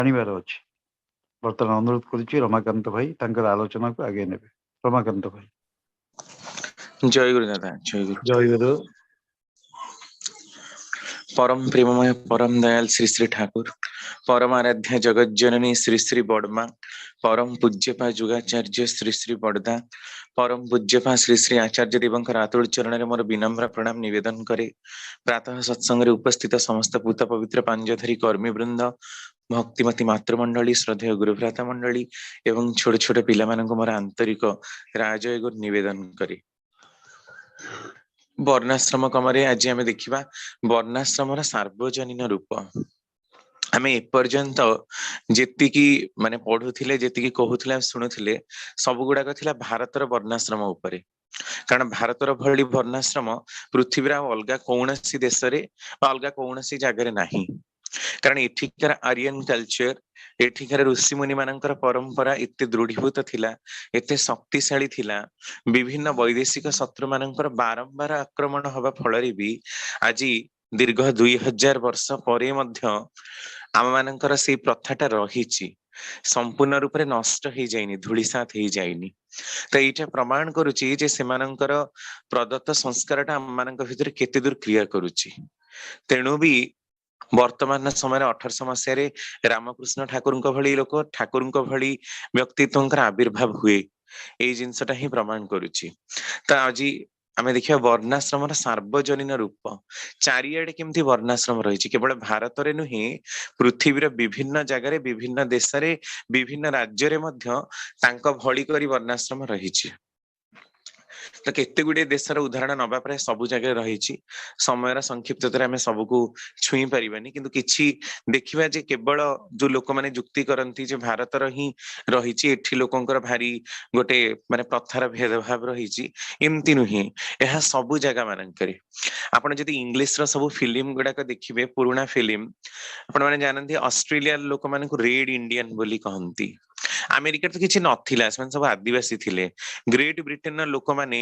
ଜାଣିବାର ଅଛି। ବର୍ତ୍ତମାନ ଅନୁରୋଧ କରୁଛି ରମାକାନ୍ତ ଭାଇ ତାଙ୍କର ଆଲୋଚନାକୁ ଆଗେଇ ନେବେ। ରମାକାନ୍ତ ଭାଇ। ଜୟ ଗୁରୁ ଦାଦା, ଜୟ ଗୁରୁ। ଜୟ ଗୁରୁ। परम प्रेममय परम दयाल श्री श्री ठाकुर, परम आराध्य जगत जननी श्री श्री बड़मा, परम पूज्यपा जुगाचार्य श्री श्री बड़दा, परम पूज्यपा श्री श्री आचार्य देवंकर आतुल चरण में मोर विनम्र प्रणाम निवेदन करे। प्रातः सत्संग उपस्थित समस्त पूत पवित्र पांजधरी कर्मी वृंद, भक्तिमती मातृमंडली, श्रद्धेय गुरुभ्राता मंडली एवं छोट छोट पिला मानक मोर आंतरिक राजय गुरु निवेदन करे। वर्णाश्रम कमरे आज आम देखा वर्णाश्रम सार्वजनीन रूप। आम एपर्यंत जी माने पढ़ुले जी कहूले शुणुले सब गुड़ाक थिला भारतर वर्णाश्रम उपरे। कारण भारतर भली वर्णाश्रम पृथ्वी अलग कौन सी देश अलग कौन सी जगह नहीं। कारण एठिकार आर्यन कल्चर, एठिकार ऋषि मुनि मानकर परंपरा एते दृढ़ीभूत थिला, एते शक्तिशाली थिला। विभिन्न वैदेशिक शत्रु मानकर बारंबार आक्रमण हवा फल भी आज दीर्घ 2000 वर्ष पर आम मानकर से प्रथाटा रही संपूर्ण रूप से नष्ट हो जाइनी, धूलिसात हो जाइनी। तो ये प्रमाण करुच्ची जे सेमानंकर प्रदत्त संस्कारटा आम मान भीतर केते दूर क्रिया करुच्ची। तेणु भी वर्तमान समय 1800 मसीह रामकृष्ण ठाकुर भली लोक, ठाकुर भली व्यक्तित्व आविर्भाव हुए, ये जिनसटा ही प्रमाण करुच्ची। तो आज आम देखिए वर्णाश्रम सार्वजनीन रूप चारिआडे केमती वर्णाश्रम रही। केवल भारत में नुहे, पृथ्वीर विभिन्न जगार, विभिन्न देश, विभिन्न राज्य भली करी वर्णाश्रम रही। तो केते गुड़े देशर उदाहरण नवा प्राय सबु जगह रही। समय संक्षिप्त आम सबको छुई पारानी, किंतु किछि देखिबा जे केवल जो लोक माने जुक्ति करती जे भारतर ही रही एठी लोकंकर भारी गोटे माने प्रथार भेदभाव रही, एमती नुहे। यह सबु जगह मानकरे आपण जदि इंग्लिश रो सब फिल्म गुड़ाक देखिबे, पुराना फिल्म आपण माने जानती ऑस्ट्रेलिया लोक मानकु रेड इंडियन बोली कहती। अमेरिका तो किसी नथिला, सब आदिवासी थिले। ग्रेट ब्रिटेन लोक माने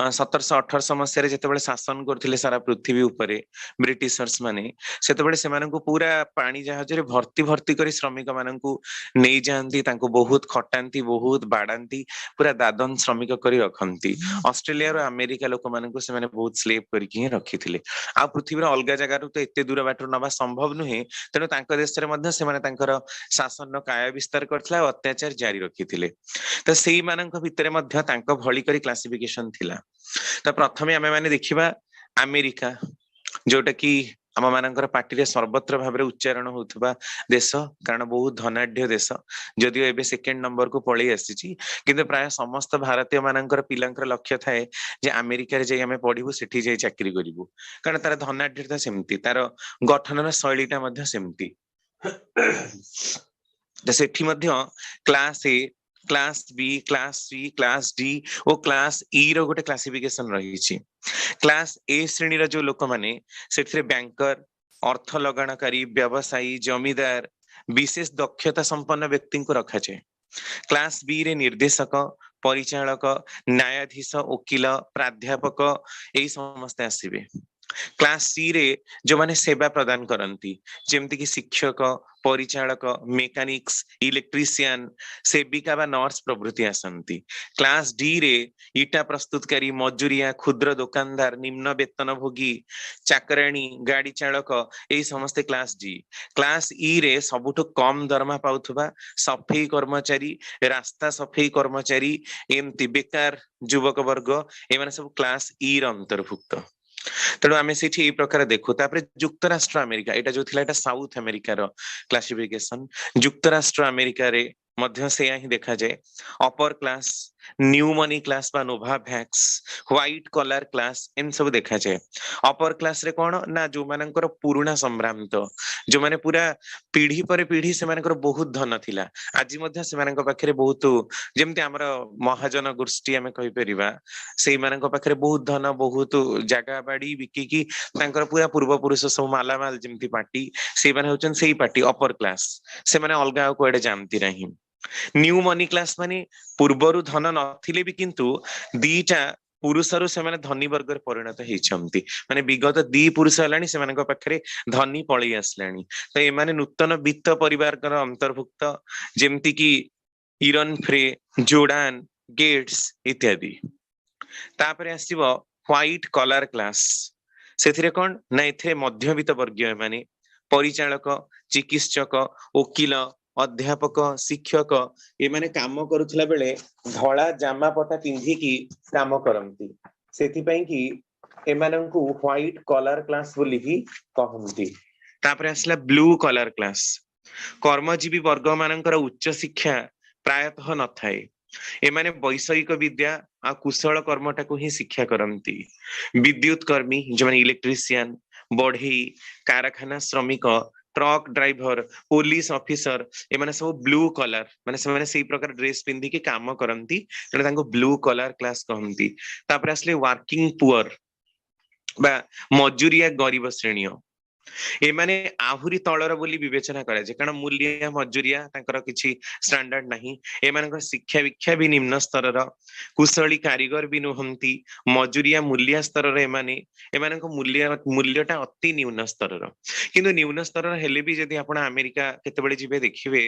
1700-1800 मसीह जिते शासन करते सारा पृथ्वी उपरे ब्रिटिशर्स माने, सेतेबेले सेमानंकु पूरा पानी जहाज रे भर्ती भर्ती करी श्रमिक मानंकु नहीं जाती, बहुत खटांती, बहुत बाड़ांती, पूरा दादन श्रमिक करी रखंती। ऑस्ट्रेलिया रो अमेरिका लोक मानंकु से माने बहुत स्लेव करके रखिथिले। आ पृथ्वी रो अलग जगह तो एते दूर बाट नबा संभव नुहे। तेणु तांको देश रे मध्ये से माने तांकर शासन रो काय विस्तार करथिला, अत्याचार जारी रखिथिले। तो सेही मानंक भितरे मध्ये तांको भली करी क्लासिफिकेशन थिला। तो प्रथमे आमे माने देखिबा अमेरिका, जोटा कि आम मानकर पार्टी सर्वत्र भाव उच्चारण होउथबा देश, कारण बहुत धनाढ्य देश। जदियो एबे सेकेंड नंबर को पळै आसीची, किंतु प्राय समस्त भारतीय मानकर पिलांकर लक्ष्य थाए जे अमेरिका रे जे आमे पढिबु, सेठी जे चाकरी करिबु। कारण तार धनाढ्यता सेमती, तार गठनर शैलीटा मध्ये सेमती। तो सेठी मध्ये class A, class B, class C, class D और क्लास ई रो गोटे क्लासिफिकेशन रही। क्लास ए श्रेणी रो जो लोक माने सेठरे बैंकर, अर्थ लगाणकारी, व्यवसायी, जमीदार, विशेष दक्षता संपन्न व्यक्ति को रखा जाए। क्लास बी रे निर्देशक, परिचालक, न्यायाधीश, वकील, प्राध्यापक यही समस्त आसीबे। क्लास सी रे जो माने सेवा प्रदान करती, जेमती कि शिक्षक, परिचालक, मेकानिक्स, इलेक्ट्रीशियन, सेविका बा नर्स प्रभृति आसंती। क्लास डी रे ईटा प्रस्तुतकारी, मजूरिया, क्षुद्र दुकानदार, निम्न वेतन भोगी, चाकराणी, गाड़ी चालक, यही समस्ते क्लास डी। क्लास ई रे सबुठु कम दरमा पाउथबा सफेई कर्मचारी, रास्ता सफेई कर्मचारी, एमती बेकार युवक वर्ग, एमाने सब क्लास ई र अंतर्भुक्त। तेणु आम से प्रकार देखू। युक्तराष्ट्र अमेरिका, यहाँ जो थिला साउथ अमेरिका रो क्लासिफिकेशन। युक्तराष्ट्र अमेरिका रे मध्य से ही देखा जाए upper class, new money class बा नोवा भैक्स, व्हाइट कलर क्लास, इन सब देखा जाए। अपर क्लास रे कौन ना जो मानकर पुराना संभ्रांत, जो माने पूरा पीढ़ी पर पीढ़ी से मानकर बहुत धन थिला, आज मध्य से मानक पाखरे बहुत, जेमती हमर महाजन गोष्ठी आमे कहि परिबा, सेही मानक पाखरे बहुत धन, बहुत जगह बाड़ी बिकिकी तांकर पूरा पूर्व पुरुष सब मालामाल जेमती पार्टी, से माने होचन सेही पार्टी अपर क्लास। से माने अलगा कोएडे जानती नहीं। न्यू मनी क्लास माने पूर्वरु धन नथिले भी किंतु दीटा पुरुषरु से धनी वर्ग परिणत होती माने विगत 2 पुरुष हेलानी से पाखरे धनी पलि आसलानी तो एमाने नूतन वित्त परिवार अंतर्भुक्त जेमती कि इरन फ्रे जोर्डान गेट्स इत्यादि तापरे आसीबो व्हाइट कलर क्लास सेथिरे कोन ना एथे मध्यवित्त वर्गीय माने परिचालक चिकित्सक वकील अध्यापक शिक्षक ए माने काम करुथला बेले धळा जामा पटा पिंधिकी काम करंती सेथि पई कि एमानंकु व्हाइट कलर क्लास बोली ही कहंती तापरे आसला ब्लू कलर क्लास कर्मजीवी वर्ग मानकर उच्च शिक्षा प्रायतः न थाए एमाने वैषयिक विद्या आ कुशल कर्मटा को ही शिक्षा करंती विद्युत कर्मी जो माने इलेक्ट्रिशियन बढ़ई कारखाना श्रमिक ट्रक ड्राइवर पुलिस ऑफिसर एमाने सब ब्लू कलर माने से सेही प्रकार ड्रेस पिंधि के काम करंती तेणु तांको ब्लू कलर क्लास कहंती तापर आसले वर्किंग पुअर बा मजूरिया गरीब श्रेणी एमाने आहुरी तलर बोली विवेचना करा जे कारण मूल्य मजूरिया तांकर किछि स्टैंडर्ड नाही एमानकर शिक्षा विक्षा भी निम्न स्तर कुशली कारीगर भी नुहंती मजूरिया मूल्य स्तर एमाने एमानक मूल्यटा अति न्यून स्तर किंतु न्यून स्तर हेले भी जदि आपण अमेरिका केतेबेले जिबे देखिबे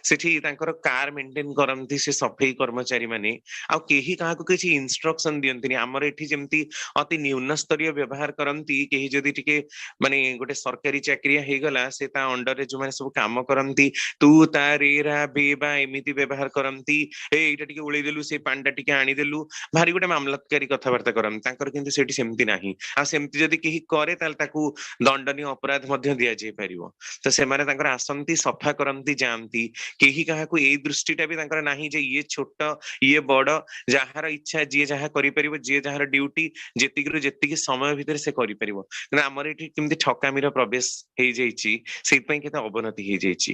सेठी तांकर कार मेंटेन करंती से सफाई कर्मचारी माने आ केही काहाको किछि इंस्ट्रक्शन दियंतिनी हमर एठी जेमती अति न्यून स्तरीय व्यवहार करंती केही जदि टिके माने गोटे सरकारी चाकरी हे गला से ता अंडर रे जो माने सब काम करंती तू ता रे रा बे बा एमिति व्यवहार करंती ए एटा टिके उळै देलु से पांडा टिके आनी देलु भारी गोटे मामलतकारी कथावार्ता करम तांकर किंतु सेठी सेमति नाही आ सेमति जदि केही करे ताल ताकू दंडनीय अपराध मध्य दिया जे परिवो तो से माने तांकर आसंती सफा करंती जानती केही काहाकू ए दृष्टिटा भी तांकर नाही जे ये छोट ये बड़ जहार इच्छा जे जहा करि परिवो जे जहार ड्यूटी जेतिकरु जेतिकी समय भितर से करि परिवो ना हमर एठी किमति ठकामीर प्रवेश हे जाईची सेति पई केते अवनति हे जाईची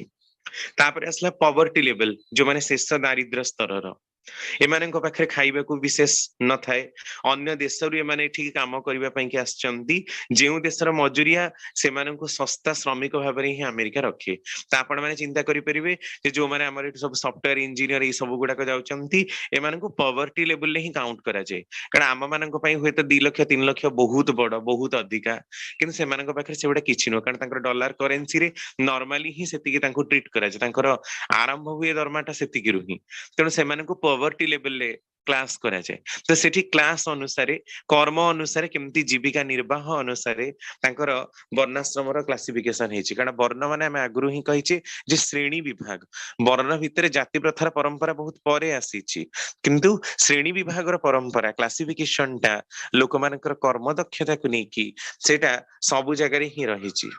तापर असला पॉवर्टी लेवल जो माने शेष दारिद्र्य स्तर एमानंको पाखरे खाइबाकू विशेष न थाए अन्य देशरु एमाने एठी काम करिबा पई के आछंती जेउ देशर मजूरिया सेमानंको सस्ता श्रमिक भाबरे ही अमेरिका रखे ता आपण माने चिंता करि परिबे जे जो माने हमर एठी सब सॉफ्टवेयर इंजीनियर ए सब गुडा को जाउचंती एमानंको पॉवर्टी लेवल ले ही काउंट करा जाय कारण आम मानंको पई होय त 2 लाख 3 लाख बहुत बड़ बहुत अधिका किंतु सेमानंको पाखरे सेबडा किछि न कारण तांकर डॉलर करेंसी रे नॉर्मली ही सेतिकी तांको ट्रीट करा जाय तांकर आरंभ हुए दरमाटा सेतिकी रुही तेणु सेमानंको पॉवर्टी लेवल ले क्लास करा जाए तो सेठी क्लास अनुसारे कर्म अनुसारे केमती जीविका निर्वाह अनुसारे तांकर वर्णाश्रम रो क्लासिफिकेशन हेछि कारण वर्ण माने हम आगुरु ही कहिचे जे श्रेणी विभाग वर्ण भितरे जाति प्रथार परंपरा बहुत परे आसीछि किंतु श्रेणी विभाग रो परंपरा क्लासिफिकेशन टा लोक मानकर कर्म दक्षता को नेकी सेटा सब जगह रे ही रहिछि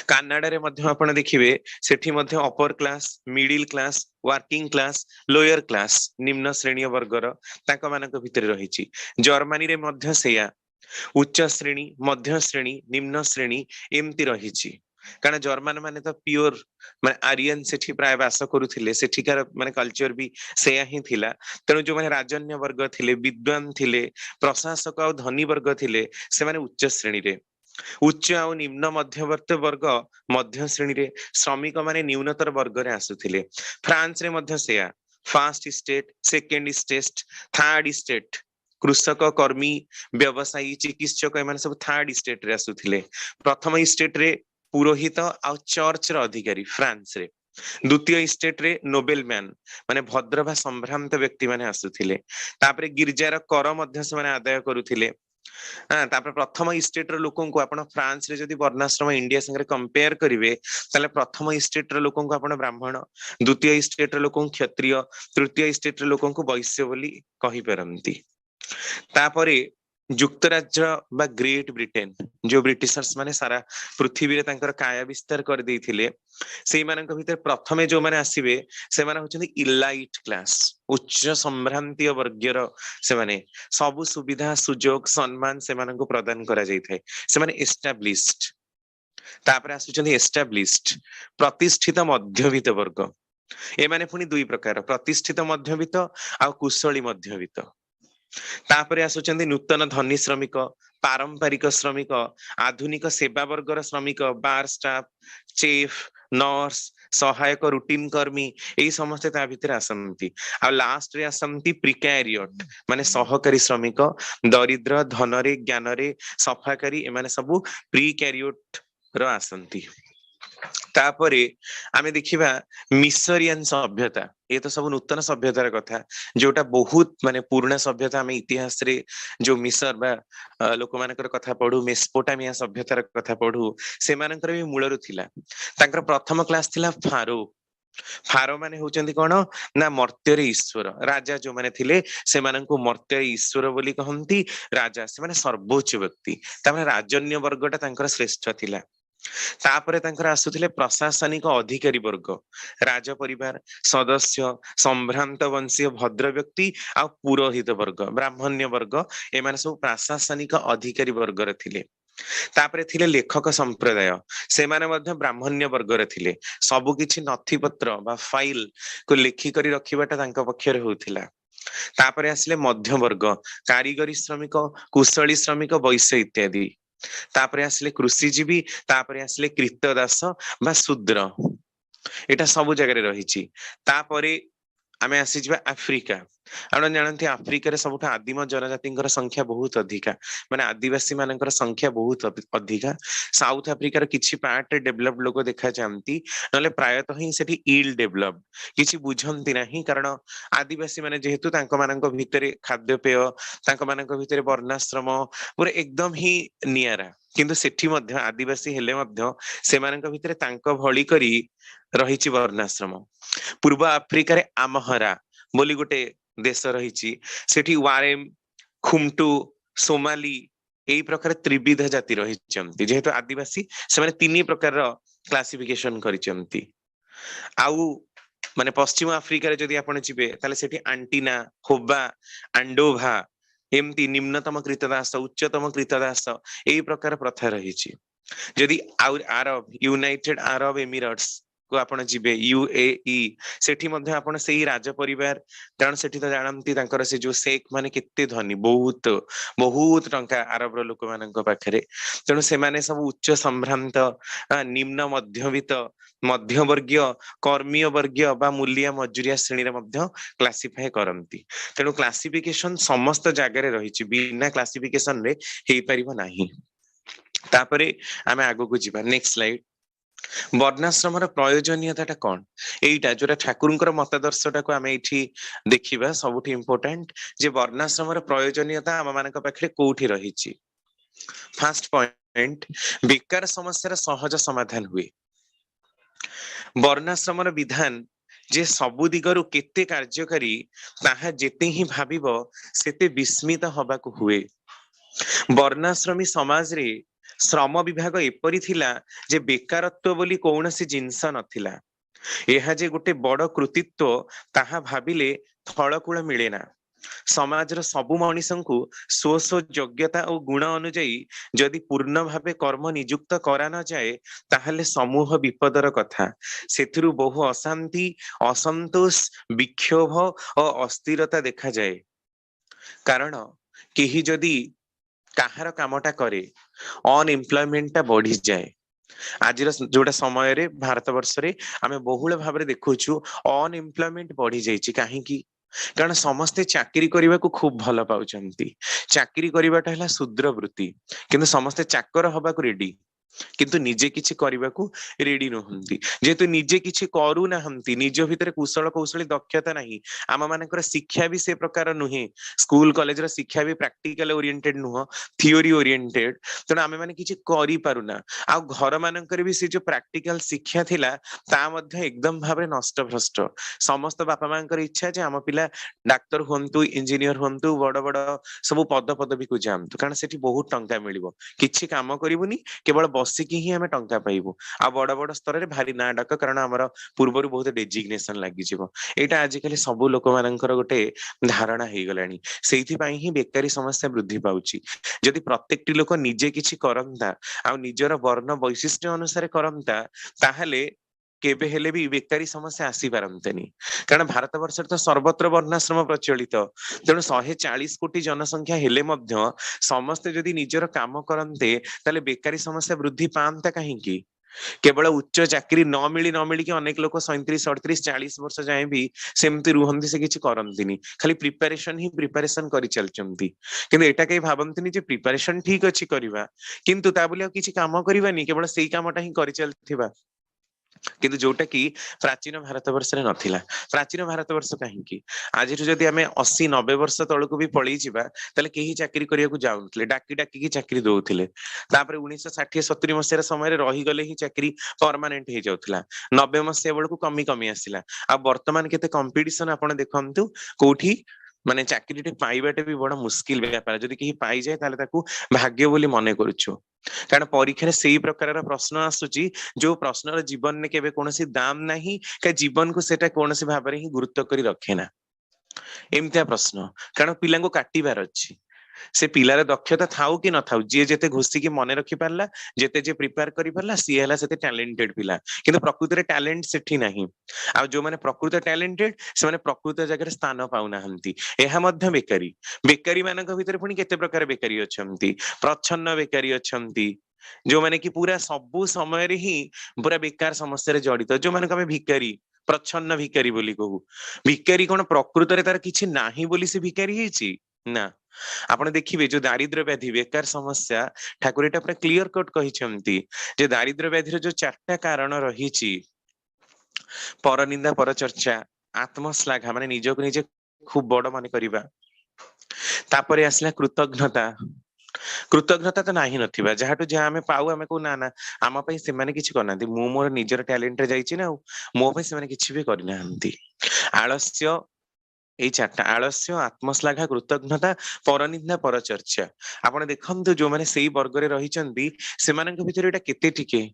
कानाडा रे मध्य आपण देखिबे सेठी मध्य upper class middle class working class lower class निम्न श्रेणी वर्गर तांक मानक भितर रहिछि जर्मनी रे मध्य सेया उच्च श्रेणी मध्य श्रेणी निम्न श्रेणी एमती रहिछि कारण जर्मन माने तो प्योर माने आर्यन सेठी प्राय वास करूथिले सेठिकार माने कल्चर भी सेया ही थिला तेणु जो माने राजन्य वर्ग थिले विद्वान थिले प्रशासक और धनी वर्ग थिले से माने उच्च श्रेणी रे उच्च और निम्न मध्यवर्ती वर्ग मध्य श्रेणी रे श्रमिक माने न्यूनतर वर्ग रे आसुथिले फ्रांस रे मध्य सेया first state second state third state कृषक कर्मी व्यवसायी चिकित्सक एमाने सब थर्ड स्टेट रे आसुथिले प्रथम स्टेट रे पुरोहित आ चर्च रो अधिकारी फ्रांस रे द्वितीय स्टेट रे नोबेल मैन माने भद्रभा संभ्रांत व्यक्ति माने आसुथिले तापरे गिरजार कर मध्य से माने आदाय करूथिले तापर प्रथम स्टेट रो लोकन को आपण फ्रांस रे जदी वर्णाश्रम इंडिया संगे कंपेयर करिवे ताले प्रथम स्टेट रो लोकन को आपण ब्राह्मण द्वितीय स्टेट रो लोकन क्षत्रिय तृतीय स्टेट रो लोकन को वैश्य बोली कहि परंती तापरे युक्तराज्य बा ग्रेट ब्रिटेन जो ब्रिटिशर्स माने सारा पृथ्वी रे तांकर काया विस्तार कर देथिले सेई मानक भितर प्रथमे जो माने आसीबे से माने होचंदी इलाइट क्लास उच्च संभ्रांतीय वर्गीय से माने सब सुविधा सुजोग सम्मान से मानक प्रदान करा जाय थाए से माने एस्टैब्लिश्ड तापर आसुचंदी एस्टैब्लिश्ड प्रतिष्ठित मध्यवित्त वर्ग ए माने पुनी दुई प्रकार प्रतिष्ठित मध्यवित्त आ कुशली मध्यवित्त तापरे आसुचंदी नूतन धनी श्रमिक पारंपरिक श्रमिक आधुनिक सेवा वर्गर श्रमिक बार स्टाफ चेफ नर्स सहायक रुटीन कर्मी एई समस्ते ता भितर आसंती आ लास्ट रे आसंती प्रिकैरियट माने सहकारी श्रमिक दरिद्र धनरे ज्ञानरे सफाकारी एमाने सबु प्रिकैरियट रो आसंती तापरे आमे देखिबा मिसरियन सभ्यता ये तो सब नूतन सभ्यतार कथा जोटा बहुत माने पुराना सभ्यता आमे इतिहास रे जो मिसर बा लोक मानकर कथा पढू मेसोपोटामिया सभ्यतार कथा पढू से मानकर भी मूलरु थिला तांकर प्रथम क्लास थिला फारो फारो माने होचंदी कोन ना मर्त्य रे ईश्वर राजा जो माने थिले से माननकु मर्त्य रे ईश्वर बोली कहंती राजा से माने सर्वोच्च व्यक्ति तामे राजन्य वर्गटा तांकर श्रेष्ठ थिला तापरे तांकर आसुथिले प्रशासनिक अधिकारी वर्ग राज परिवार सदस्य संभ्रांत वंशीय भद्र व्यक्ति आ पुरोहित वर्ग ब्राह्मण्य वर्ग एमाने सब प्रशासनिक अधिकारी वर्ग रे थिले तापरे थिले लेखक संप्रदाय से माने मध्य ब्राह्मण्य वर्ग रे थिले सबु किछि नथि पत्र बा फाइल को लिखि करी रखिबाटा तांका पक्षरे होथिला तापरे आसले मध्य वर्ग कारीगरी श्रमिक कुशली श्रमिक वैश्य इत्यादि तापरे आसले कृषिजीवी तापरे आसले कृतदास बा शूद्र एटा सब जगह रही तापरे आमे आसी जिबा अफ्रिका आपण जानते अफ्रिका रे सबुठ आदिम जनजाति संख्या बहुत अधिका माने आदिवासी मानकर संख्या बहुत अधिका साउथ अफ्रिका रे किछि पार्ट डेवलप लोक देखा जानती नले प्रायतः ही सेठी इल डेवलप किछि बुझंती नाही कारण आदिवासी माने जेहेतु तांको मानक भितरे खाद्य पेय तांको मानक भितरे वर्णाश्रम पूरा एकदम ही नियारा किंतु सेठी मध्य आदिवासी हेले मध्य से मानक भितरे तांको भଳି करी रहिछि वर्णाश्रम पूर्व अफ्रिका रे आमहरा बोली गोटे देश रहिछि सेठी वारेम खुमटू सोमाली एई प्रकार त्रिविध जाति रहिचंती जेहेतु आदिवासी से माने तीन प्रकार क्लासिफिकेशन करिचंती आउ माने पश्चिम अफ्रिका रे जदि आपण जिबे ताले सेठी आंटीना होबा आंडोभा एमती निम्नतम कृतदास उच्चतम कृतदास एई प्रकार प्रथा रहिछि जदि अरब यूनाइटेड अरब एमिरेट्स को आपण जिबे यूएई सेठी मध्ये आपण सेही राज परिवार कारण सेठी तो जानंती तांकर से जो शेख माने केते धनी बहुत बहुत टंका अरब रो लोक मानक पाखरे तेणु से माने सब उच्च संभ्रांत निम्न मध्यवित्त मध्यवर्गीय कर्मीय वर्गीय बा मूल्य मजूरिया श्रेणी रे मध्ये क्लासिफाई करंती तेणु क्लासिफिकेशन समस्त जागा रे रहिछि बिना क्लासिफिकेशन रे हेई परिबो नाही तापरे आमे आगो को जिबा नेक्स्ट स्लाइड वर्णाश्रम प्रयोजनीयता कौन एटा जो ठाकुर मतादर्शटा को आम ये देखा सबुठ इम्पोर्टाट जे वर्णाश्रम प्रयोजनीयता आम मान पाखे कौटी रही फास्ट पॉइंट बेकार समस्या सहज समाधान हुए वर्णाश्रम विधान जे सबु दिगरु केते कार्यकारी ताहा जेते ही भाबिबो सेते विस्मित हबाकु हुए वर्णाश्रमी समाज रे श्रम विभाग एपरी थिला जे बेकारत्व बोली कौनसी जिंस नथिला एहा जे गोटे बड़ कृतित्व ताहा भाबिले थळकूळ मिलेना समाजर सबु मनिषंकु स्व स्व योग्यता और गुण अनुजाई जदि पूर्ण भावे कर्म नियुक्त करा न जाए ताहले समूह विपदर कथा सेथिरु बहु अशांति असंतोष विक्षोभ और अस्थिरता देखा जाए कारण केही जदि काहार कामटा करे अनएम्प्लॉयमेंट बढ़ी जाए आज जोटा समय रे भारत वर्ष रे आमे बहुल भाव देखुछु अनएम्प्लॉयमेंट बढ़ी जाइछि काहेकि कारण समस्ते चाकरी करने को खूब भल पाउछंती चाकरी करवाटा है शूद्र वृत्ति किंतु समस्ते चाकर हवा को रेडी किंतु निजे किछि करबा को रेडी नहंती जेतु निजे किछि करू नहंती निज भितर कुशल कौशली दक्षता नाही आम मानकर शिक्षा भी से प्रकार नुहे स्कूल कॉलेज रो शिक्षा भी प्रैक्टिकल ओरिएंटेड नुह थियोरी ओरिएंटेड तेणु आमे माने किछि करि पारुना आ घर मानकर भी से जो प्रैक्टिकल शिक्षा थिला ता मध्ये एकदम भाबरे नष्ट भ्रष्ट समस्त बापा मानकर इच्छा जे आम पिला डाक्टर होंतु इंजीनियर होंतु बड़ बड़ सब पद पदवी को जामतु कारण सेठी बहुत टंका मिलिबो किछि काम करिवुनी केवल बसिकी ही आमे टंका पाइबु आ बड़ बड़ स्तर रे भारी ना डाक कारण हमर पूर्वरु बहुत डेजिग्नेशन लागि जिवो एटा आज काली सब लोक मानकर गोटे धारणा हे गलानी सेथि पई ही बेकारी समस्या वृद्धि पाउची जदि प्रत्येकटी लोक निजे किछि करंता आ निजर वर्ण वैशिष्ट्य अनुसार करंता ताहले केबे हेले भी बेकारी समस्या आसी पारंतनी कारण भारत वर्ष तो सर्वत्र वर्णाश्रम प्रचलित तेणु 140 कोटी जनसंख्या हेले मध्य समस्ते जदि निजर काम करंते ताले बेकारी समस्या वृद्धि पांता काहेकि केवल उच्च चाकरी न मिली कि अनेक लोक 37 38 40 वर्ष जाए भी सेमती रुहंती से किछि करंतिनी खाली प्रिपरेशन करि चलचंती किंतु एटा कई भाबंतिनी जे प्रिपरेशन ठीक अछि करिवा किंतु ता बोली किछि काम करिवानी केवल सेई कामटा ही करि चलथिबा किंतु जोटा कि प्राचीन भारत वर्ष रे नथिला प्राचीन भारत वर्ष काहेकि आज जदि आमे 80 90 वर्ष तळकु भी पळी जिबा तले केही चाकरी करियाकू जाउनथले डाकी डाकी की चाकरी दउथिले तापर 1960 70 मसिया समय रे रही गले ही चाकरी परमानेंट हे जाउथला 90 मसिया बेलकू कमी कमी आसिला आ वर्तमान केते कंपटीशन आपण देखंतु कोठी माने चाकरी पाइबाटे भी बड़ मुस्किल व्यापार जदि केही पाई जाए ताले ताकू भाग्य बोली मने करूछु कारण परीक्षा सेई प्रकार प्रश्न आसुची जो प्रश्नर जीवन में केबे कोनोसी दाम नाही का जीवन को सेटा कोनोसी भाबरे ही गुरुत्व करी रखेना एमतिया प्रश्न कारण पिला को काटिबार अछि से पिलार दक्षता थाउ कि न थाउ जे जेते घुसी की मने रखि पारला जेते जे प्रिपेयर करि पारला सी हला सेते टैलेंटेड पिला किंतु प्रकृति रे टैलेंट सेठी नाही आ जो माने प्रकृत टैलेंटेड से माने प्रकृत जगह स्थान पाउना हंती एहा मध्य बेकारी बेकारी मानक भितर पुनी केते प्रकार बेकारी अछंती प्रच्छन्न बेकारी अछंती जो माने कि पूरा सबु समय रे ही पूरा बेकार समस्या रे जड़ित जो माने कमे भिकारी प्रच्छन्न भिकारी बोली कहू भिकारी कोन प्रकृत रे तार किछि नाही बोली से भिकारी हेची ना आपण देखिबे जो दारिद्र्य व्याधि बेकार समस्या ठाकुर एटा पूरा क्लियर कट कहिसंती जे दारिद्र्य व्याधि रो जो चारटा कारण रहिची परनिंदा परचर्चा आत्मश्लाघा माने निजको निजे खूब बड़ माने करिबा तापरे आसला कृतज्ञता कृतज्ञता तो नाही नथिबा जहाटु जे आमे पाउ आमे को ना ना आमा पई से माने किछि करनांती मु मोर निजर टैलेंट रे जाईची ना मो पई से माने किछि भी करना हंती आलस्य एई चारटा आलस्य आत्मश्लाघा कृतज्ञता परनिंदा परचर्चा आपण देखंतु जो माने सेई वर्ग रे रहिचंती सेमानक भितर एटा केते टिके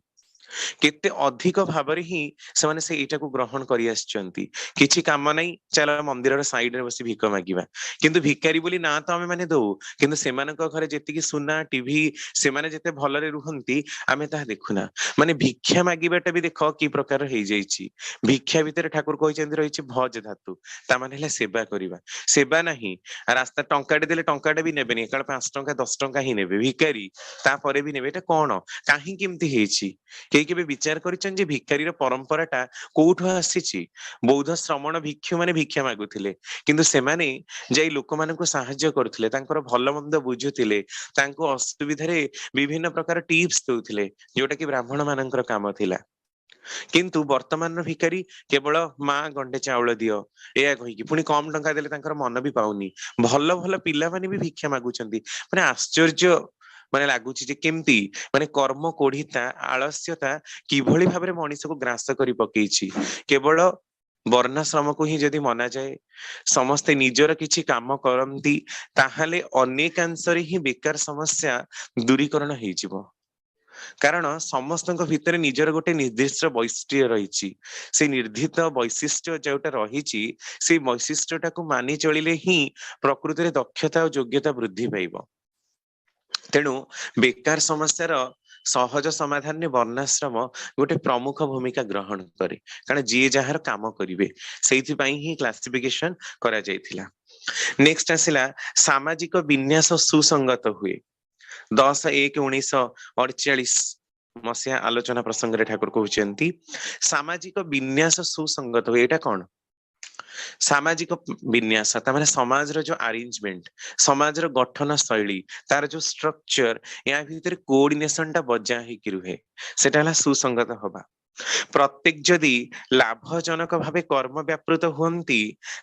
केते अधिक भाबरे ही से माने से एटा को ग्रहण करि आछंती किछि काम नै चला मंदिर रे साइड रे बसी भिक मागिबा किंतु भिकारी बोली ना तो आमे माने दउ किंतु सेमानक घरे जेति की सुना टीवी से माने जेते भलरे रुहंती आमे ता देखुना माने भिक्षा मागिबाटा भी देखो की प्रकार हे जाईची भिक्षा भितर ठाकुर कहिचंती रहिची भज धातु ता माने हला सेवा करिबा सेवा नाही रास्ता टंकाटे देले टंकाटे भी नेबेनी काल 5 टंका 10 टंका ही नेबे भिकारी ता परे भी नेबे एटा कोन काहे किमती हेची केबे विचार करिचन जे भिखारीर परंपराटा कोउठो आसीची बौद्ध श्रमण भिक्षु माने भिक्षा मागुथिले किंतु सेमाने जाई लोक मानको सहाय्य करथिले तांकर भलो मंद बुझुथिले तांको असुविधा रे विभिन्न प्रकार टिप्स दउथिले जोटा कि ब्राह्मण मानकर काम थिला किंतु वर्तमान भिखारी केवल मां गंडे चावल दियो एया कहि कि पुनी कम टंका देले तांकर मन भी पाउनी भलो भलो पिला माने भी भिक्षा मागुचंती माने आश्चर्य माने लागुची जे केमती माने कर्म कोढ़िता आलस्यता किभଳି भाबरे मनीष को ग्रास करी पकेइची केवल वर्णाश्रम को ही जदि मना जाए समस्ते निजर किछि काम करंती ताहाले अनेकांशरे ही बेकार समस्या दूरीकरण हेइ जिवो कारण समस्तଙ୍କ ଭିତରେ ନିଜର ଗୋଟେ ନିର୍ଦ୍ଦିଷ୍ଟ ବୈଶିଷ୍ଟ୍ୟ ରହିଛି ସେ ନିର୍ଦ୍ଦିଷ୍ଟ ବୈଶିଷ୍ଟ୍ୟ ଯୋଉଟା ରହିଛି ସେ ବୈଶିଷ୍ଟ୍ୟଟାକୁ ମାନି ଚଳିଲେ ହିଁ ପ୍ରକୃତିରେ ଦକ୍ଷତା ଓ ଯୋଗ୍ୟତା ବୃଦ୍ଧି ପାଇବ ତେଣୁ ବେକାର ସମସ୍ୟାର ସହଜ ସମାଧାନରେ ବର୍ଣ୍ଣାଶ୍ରମ ଗୋଟେ ପ୍ରମୁଖ ଭୂମିକା ଗ୍ରହଣ କରେ କାରଣ ଯିଏ ଯାହାର କାମ କରିବେ ସେଇଥିପାଇଁ ହିଁ କ୍ଲାସିଫିକେସନ କରାଯାଇଥିଲା ନେକ୍ସଟ ଆସିଲା ସାମାଜିକ ବିନ୍ୟାସ ସୁସଙ୍ଗତ ହୁଏ 10/1/1948 मसिया आलोचना प्रसंग रे ठाकुर कहउचंती सामाजिक विन्यास सुसंगत हो एटा कोन सामाजिक विन्यास ता माने समाज रो जो अरेंजमेंट समाज रो गठन शैली तार जो स्ट्रक्चर या भीतर कोऑर्डिनेशन ता बजा ही कि रुहे सेटा हला सुसंगत होबा प्रत्येक जदि लाभजनक भावे कर्म व्यापृत हुंती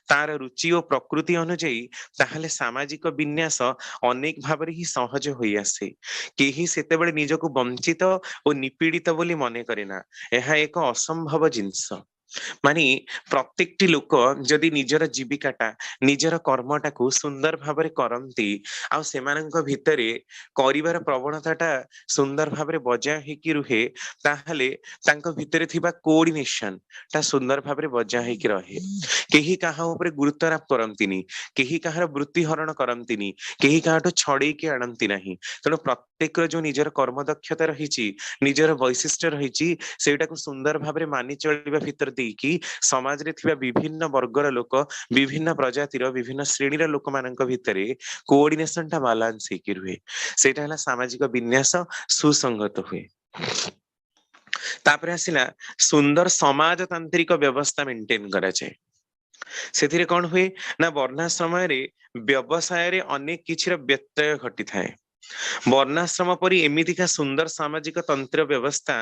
तार रुचि और प्रकृति अनुଯାयी ताहले सामाजिक विन्यास अनेक भाबरे ही सहज होई आसे केही सेतेबेले निजको वंचित और निपीड़ित बोली मने करेना एहा एक असंभव जिंस माने प्रत्येकटी लोक जदि निजर जीविकाटा निजर कर्मटा को सुंदर भाबरे करंती आ सेमानक भितरे करिवार प्रवणताटा सुंदर भाबरे बजा हे कि रुहे ताहले तांको भितरे थिबा कोऑर्डिनेशन ता सुंदर भाबरे बजा हे कि रहे केही काहा ऊपर गुरुत्व आरोप करंतिनी केही काहार वृत्ति हरण करंतिनी केही काहाटो छडे के आनंती नाही तनो प्रत्येक जो निजर कर्म दक्षता रहिची निजर वैशिष्ट्य रहिची सेटाको सुंदर भाबरे मानि चलिबा भितर देकी समाज रे थिबा विभिन्न वर्गर लोक विभिन्न प्रजातिर विभिन्न श्रेणीर लोक मानक भितरे कोऑर्डिनेशन ता बैलेंस हे कि रुहे सेटा हला सामाजिक विन्यास सुसंगत हुए तापर आसिला सुंदर समाजतांत्रिक व्यवस्था मेंटेन करा जाए। ସେଥିରେ କଣ ହୁଏ ନା ବର୍ଣ୍ଣାଶ୍ରମ ରେ ବ୍ୟବସାୟରେ ଅନେକ କିଛିର ବ୍ୟତ୍ୟୟ ଘଟିଥାଏ। ବର୍ଣ୍ଣାଶ୍ରମ ପରି ଏମିତିକା ସୁନ୍ଦର ସାମାଜିକ ତନ୍ତ୍ର ବ୍ୟବସ୍ଥା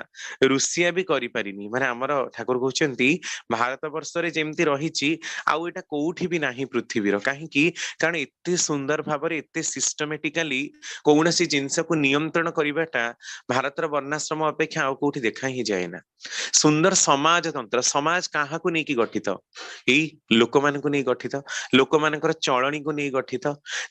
ରୁଷିଆ ବି କରିପାରିନି। ମାନେ ଆମର ଠାକୁର କହୁଛନ୍ତି ଭାରତ ବର୍ଷରେ ଯେମିତି ରହିଛି ଆଉ ଏଟା କୋଉଠି ବି ନାହିଁ ପୃଥିବୀର। କାହିଁକି? କାରଣ ଏତେ ସୁନ୍ଦର ଭାବରେ ଏତେ ସିଷ୍ଟମେଟିକାଲି କୌଣସି ଜିନିଷକୁ ନିୟନ୍ତ୍ରଣ କରିବାଟା ଭାରତର ବର୍ଣ୍ଣାଶ୍ରମ ଅପେକ୍ଷା ଆଉ କୋଉଠି ଦେଖା ହିଁ ଯାଏନା। ସୁନ୍ଦର ସମାଜତନ୍ତ୍ର, ସମାଜ କାହାକୁ ନେଇକି ଗଠିତ? ଏଇ ଲୋକମାନଙ୍କୁ ନେଇ ଗଠିତ, ଲୋକମାନଙ୍କର ଚଳଣିକୁ ନେଇ ଗଠିତ।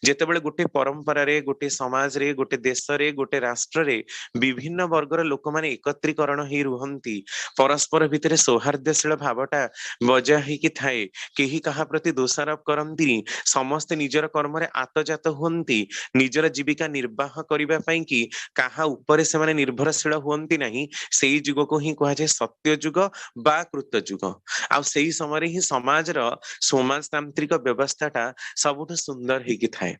ଯେତେବେଳେ ଗୋଟେ ପରମ୍ପରାରେ, ଗୋଟେ ସମାଜରେ, ଗୋଟେ ଦେଶରେ, ଗୋଟେ ରାଷ୍ଟ୍ରରେ ବିଭିନ୍ନ ବର୍ଗର ଲୋକମାନେ ଏକତ୍ରୀକରଣ ହେଇ ରୁହନ୍ତି, ପରସ୍ପର ଭିତରେ ସୌହାର୍ଦ୍ଦ୍ୟଶୀଳ ଭାବଟା ବଜାୟ ହେଇକି ଥାଏ, କେହି କାହା ପ୍ରତି ଦୋଷାରୋପ କରନ୍ତିନି, ସମସ୍ତେ ନିଜର କର୍ମରେ ଆତଜାତ ହୁଅନ୍ତି, ନିଜର ଜୀବିକା ନିର୍ବାହ କରିବା ପାଇଁ କି କାହା ଉପରେ ସେମାନେ ନିର୍ଭରଶୀଳ ହୁଅନ୍ତି ନାହିଁ, ସେଇ ଯୁଗକୁ ହିଁ କୁହାଯାଏ ସତ୍ୟ ଯୁଗ ବା କୃତ ଯୁଗ। ଆଉ ସେଇ ସମୟରେ ହିଁ ସମାଜର ସମାଜତାନ୍ତ୍ରିକ ବ୍ୟବସ୍ଥାଟା ସବୁଠୁ ସୁନ୍ଦର ହେଇକି ଥାଏ।